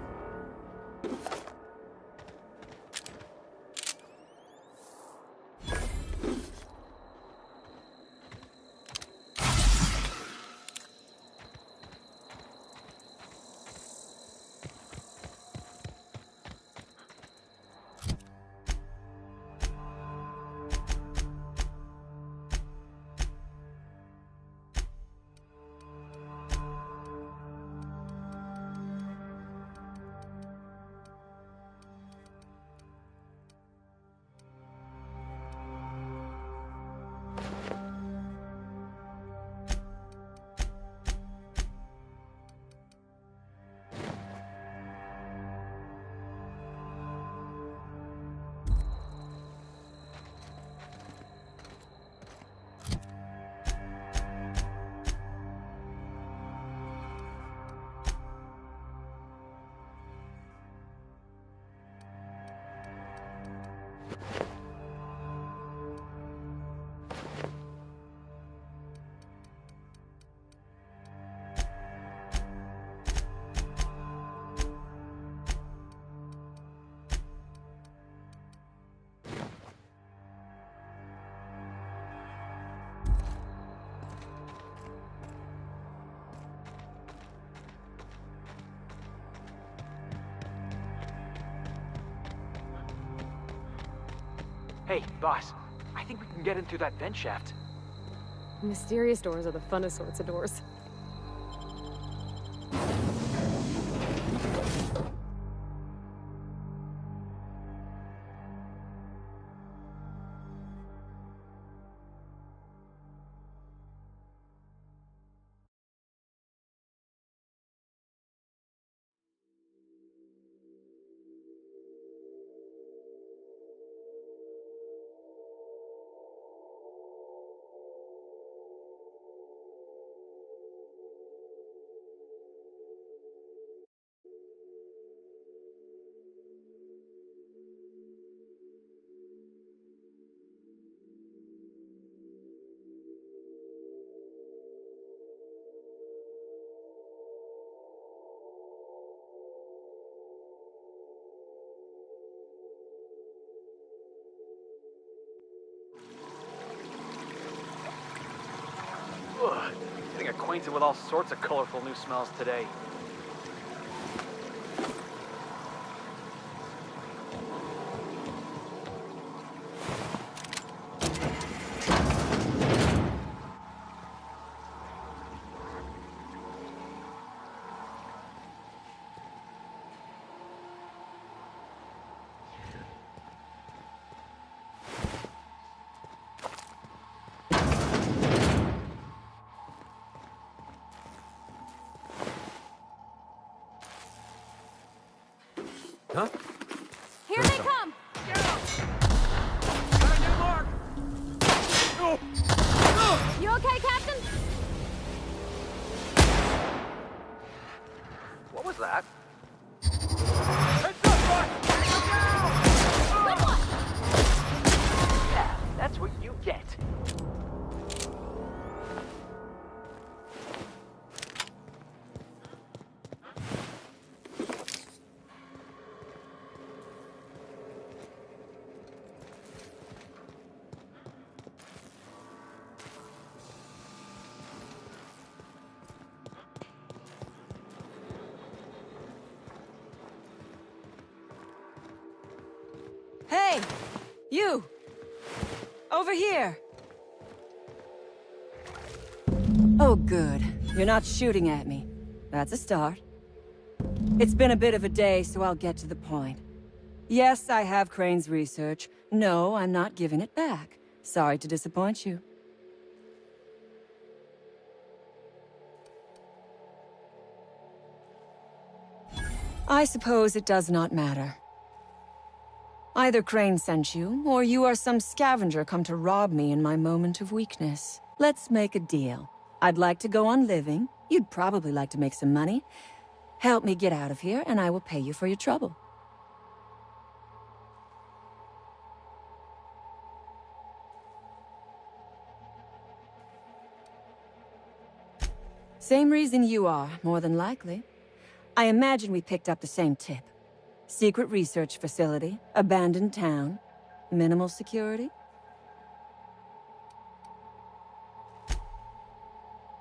Hey, boss. I think we can get in through that vent shaft. Mysterious doors are the funnest sorts of doors. Ugh, getting acquainted with all sorts of colorful new smells today. Huh? Here they come! You okay, Captain? What was that? Good one! Yeah, that's what you get. Hey! You! Over here! Oh, good. You're not shooting at me. That's a start. It's been a bit of a day, so I'll get to the point. Yes, I have Crane's research. No, I'm not giving it back. Sorry to disappoint you. I suppose it does not matter. Either Crane sent you, or you are some scavenger come to rob me in my moment of weakness. Let's make a deal. I'd like to go on living. You'd probably like to make some money. Help me get out of here, and I will pay you for your trouble. Same reason you are, more than likely. I imagine we picked up the same tip. Secret research facility, abandoned town, minimal security.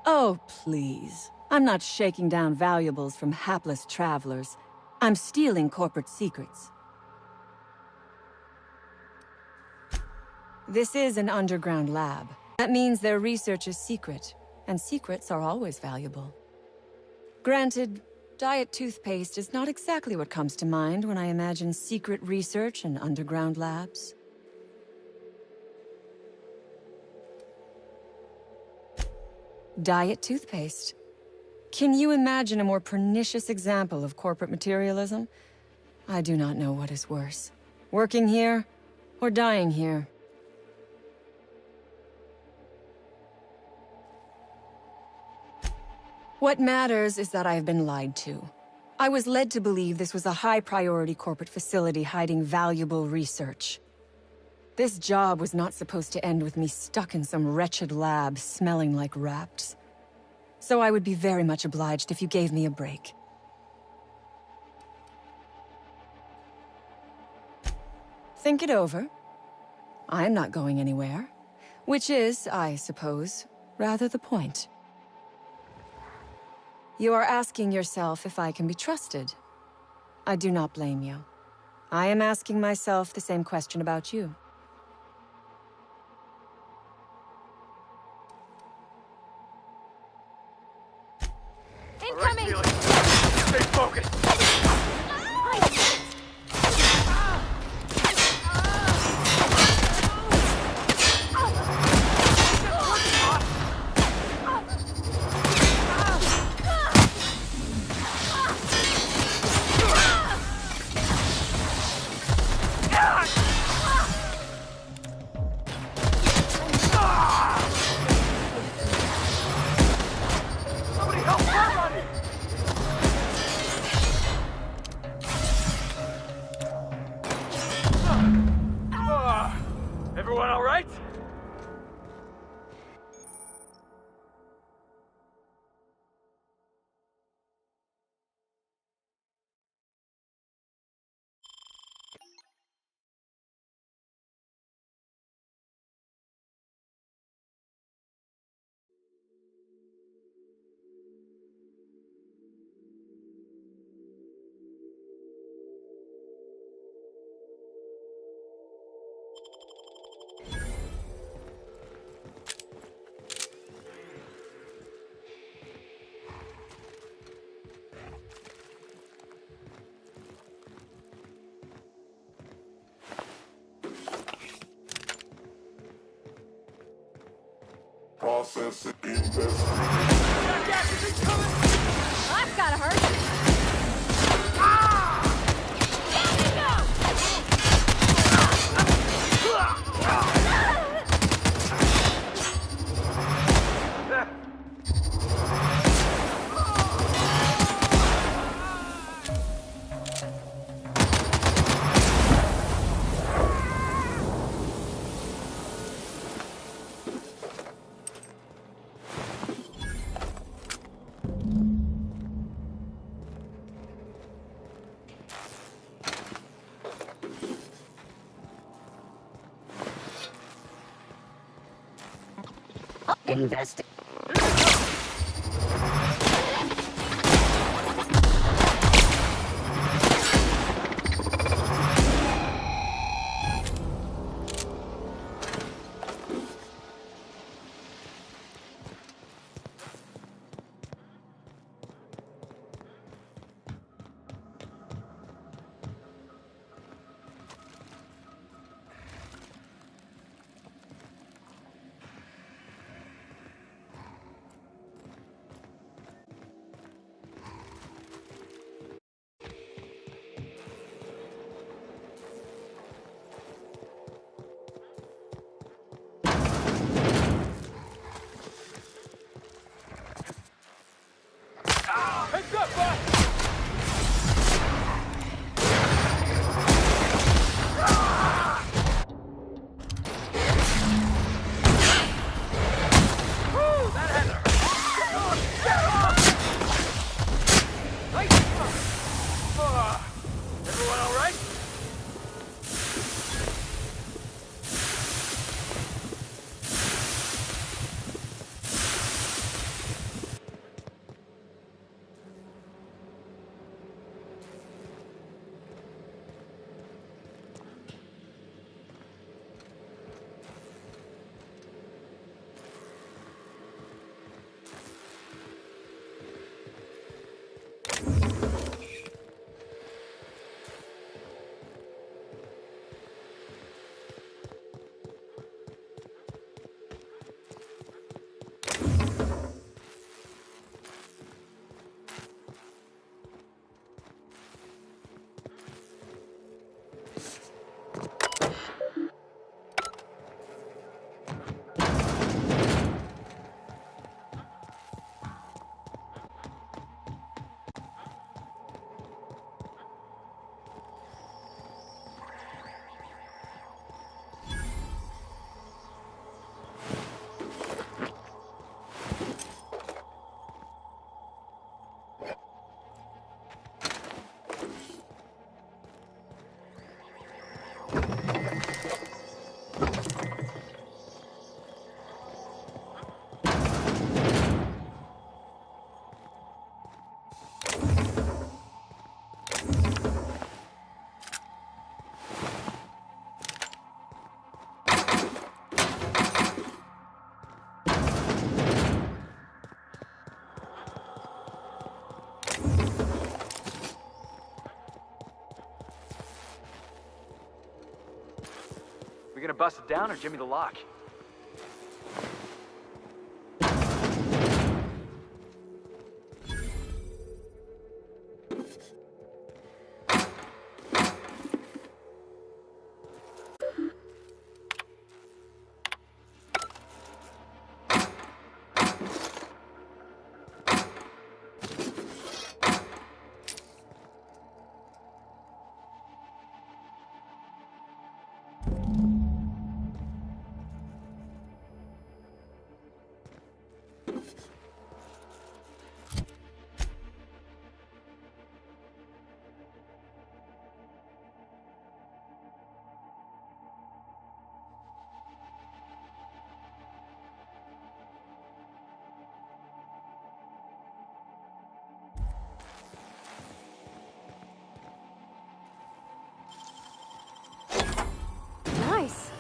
Oh, please. I'm not shaking down valuables from hapless travelers. I'm stealing corporate secrets. This is an underground lab. That means their research is secret, and secrets are always valuable. Granted, diet toothpaste is not exactly what comes to mind when I imagine secret research and underground labs. Diet toothpaste. Can you imagine a more pernicious example of corporate materialism? I do not know what is worse. Working here, or dying here. What matters is that I have been lied to. I was led to believe this was a high-priority corporate facility hiding valuable research. This job was not supposed to end with me stuck in some wretched lab smelling like rats. So I would be very much obliged if you gave me a break. Think it over. I'm not going anywhere. Which is, I suppose, rather the point. You are asking yourself if I can be trusted. I do not blame you. I am asking myself the same question about you. Incoming! Stay focused! Everyone all right? Process and investigate. That's gotta hurt. Investigate. We gonna bust it down or Jimmy the lock? Nice.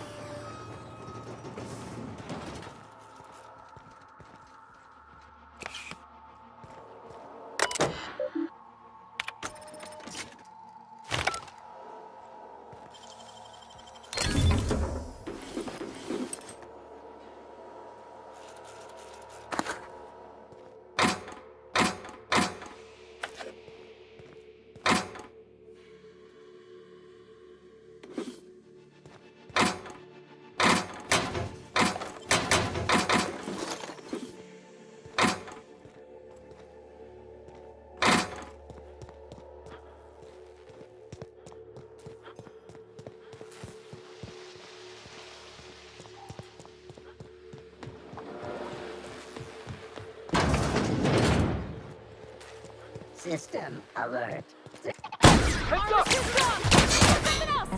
System alert. Heads up! Something else!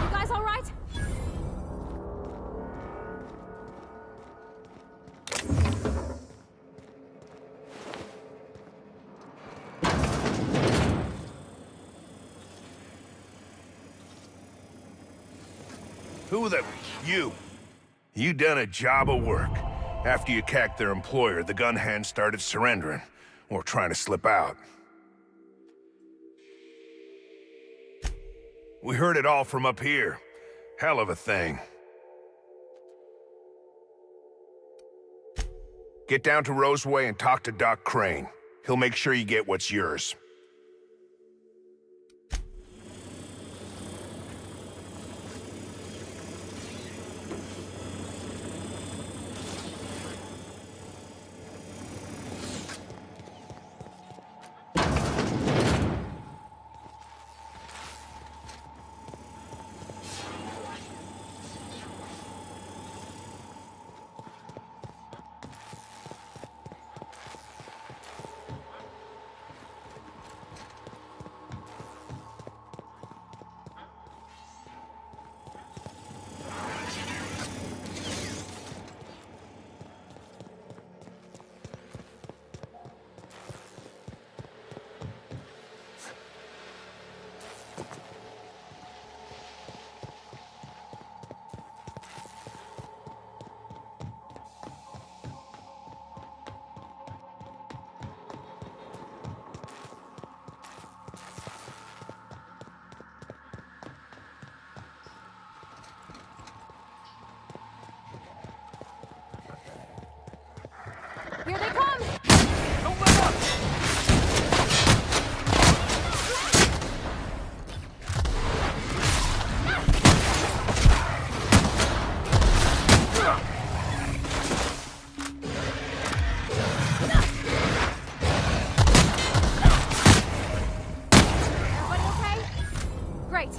You guys all right? Who the... you? You done a job of work. After you cacked their employer, the gun hand started surrendering, or trying to slip out. We heard it all from up here. Hell of a thing. Get down to Roseway and talk to Doc Crane. He'll make sure you get what's yours. Here they come! Don't let up! Everybody okay? Great.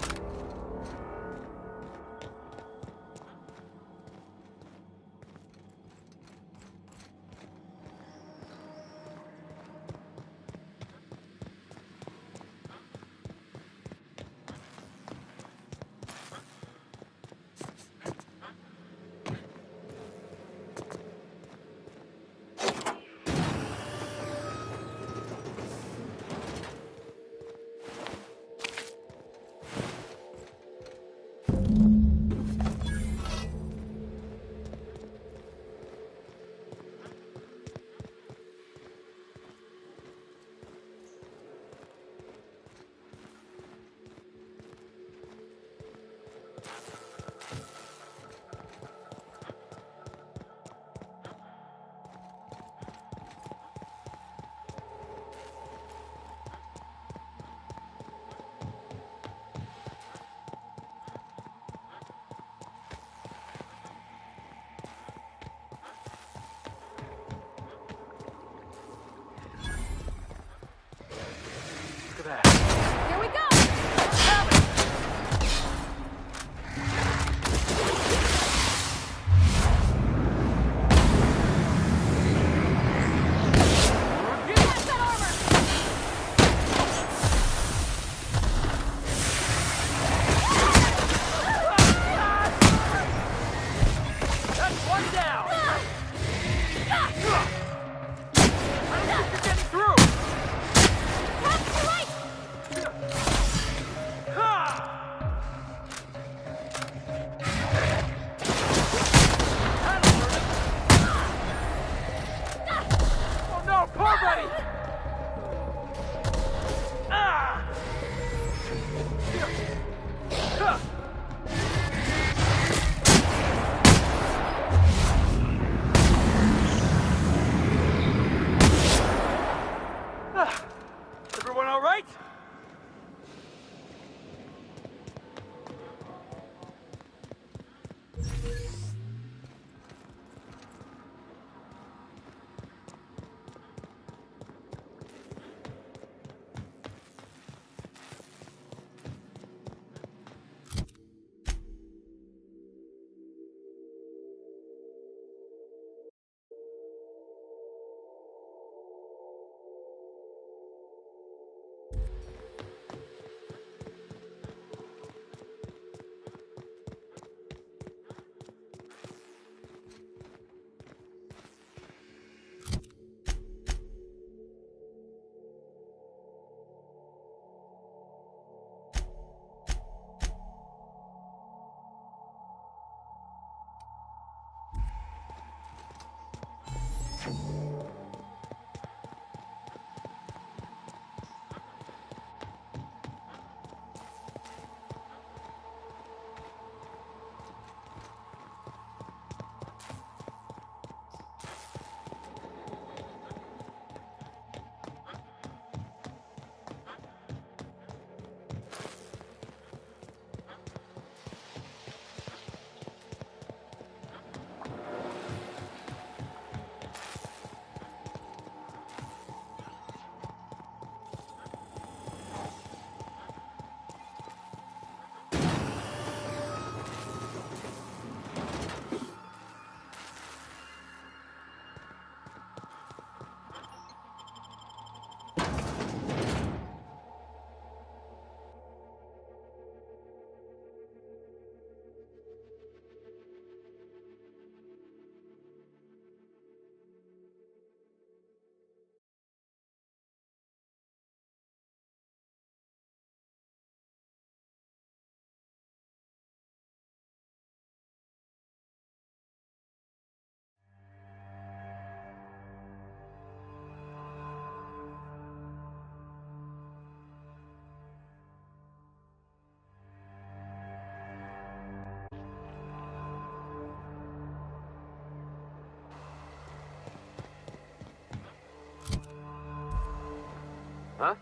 Huh?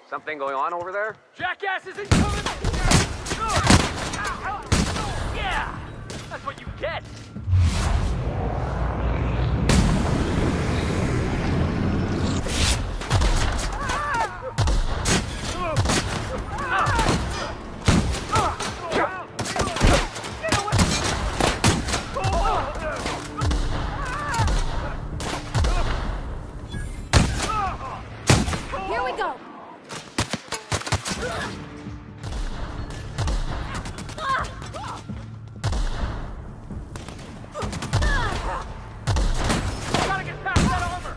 Something going on over there? Jackasses incoming! Yeah! That's what you get! Here we go! Gotta get past that armor!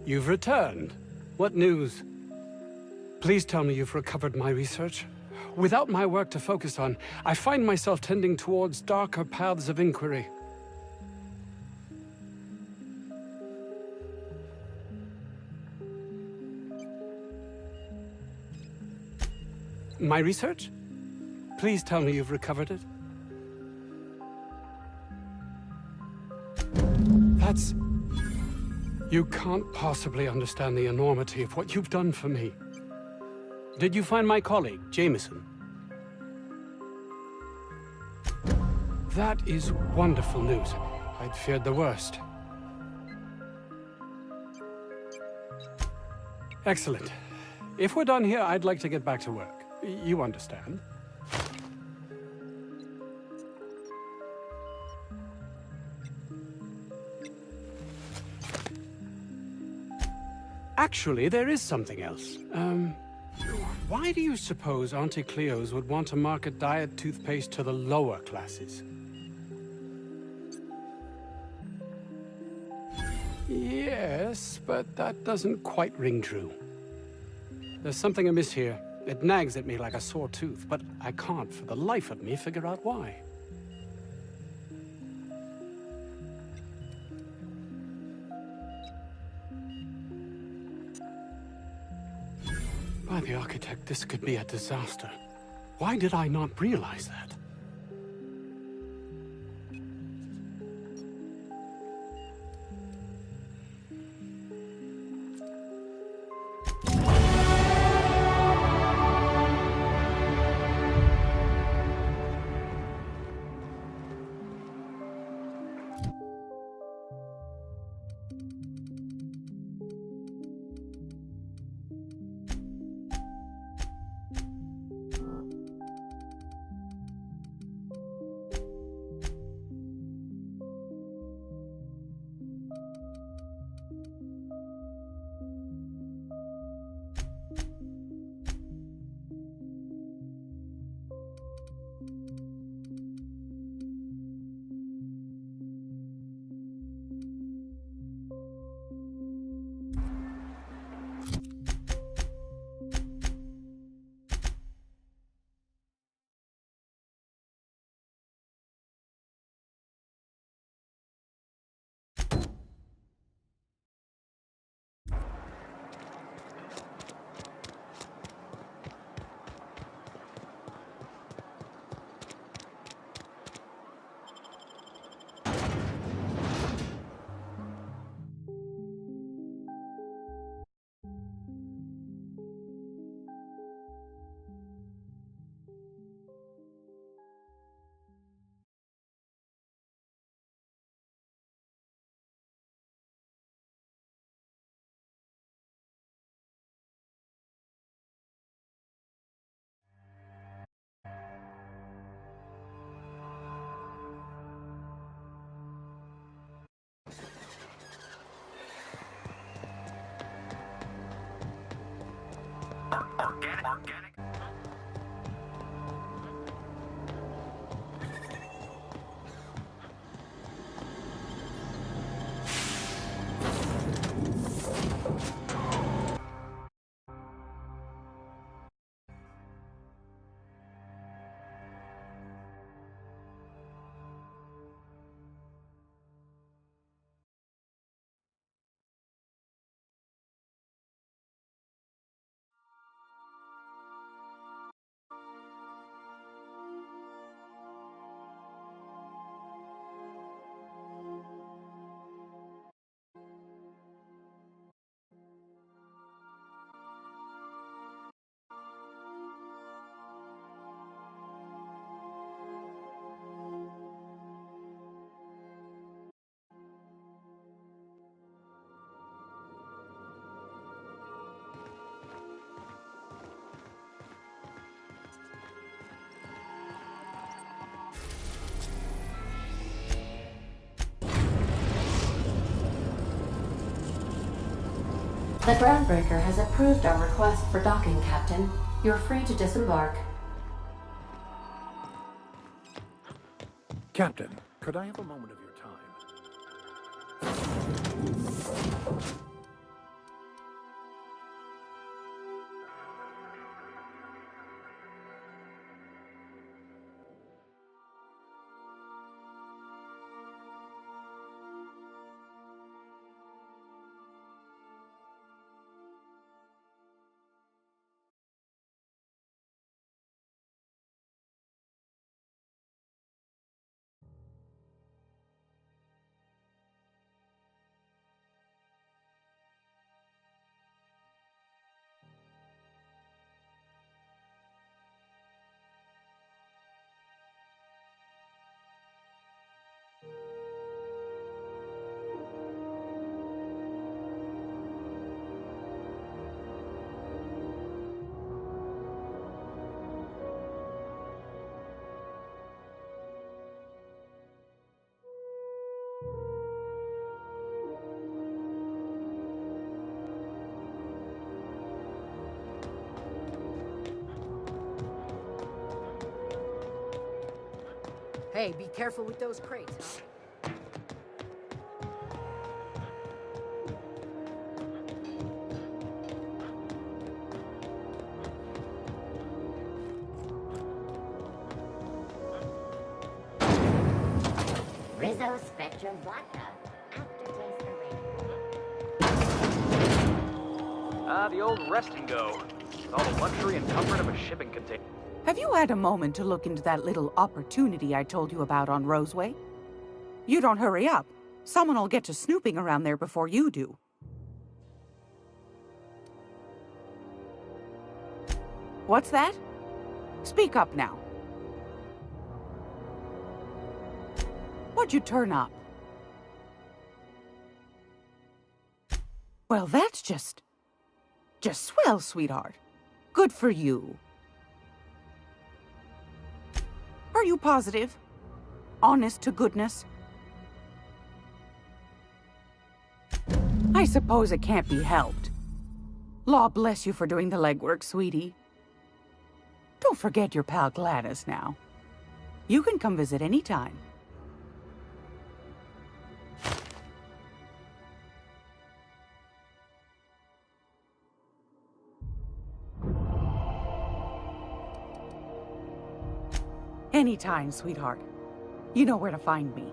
You've returned. What news? Please tell me you've recovered my research. Without my work to focus on, I find myself tending towards darker paths of inquiry. My research? Please tell me you've recovered it. That's... You can't possibly understand the enormity of what you've done for me. Did you find my colleague, Jameson? That is wonderful news. I'd feared the worst. Excellent. If we're done here, I'd like to get back to work. You understand? Actually, there is something else. Why do you suppose Auntie Cleo's would want to market diet toothpaste to the lower classes? Yes, but that doesn't quite ring true. There's something amiss here. It nags at me like a sore tooth, but I can't for the life of me figure out why. By the architect, this could be a disaster. Why did I not realize that? Organic. The groundbreaker has approved our request for docking, Captain. You're free to disembark. Captain, could I have a moment of your time? Hey, be careful with those crates, huh? Rizzo Spectrum Vodka. Aftertaste The old rest and go. With all the luxury and comfort of a shipping container. Have you had a moment to look into that little opportunity I told you about on Roseway? You don't hurry up. Someone will get to snooping around there before you do. What's that? Speak up now. What'd you turn up? Well, that's just swell, sweetheart. Good for you. Are you positive? Honest to goodness? I suppose it can't be helped. Law bless you for doing the legwork, sweetie. Don't forget your pal Gladys now. You can come visit anytime. Anytime, sweetheart. You know where to find me.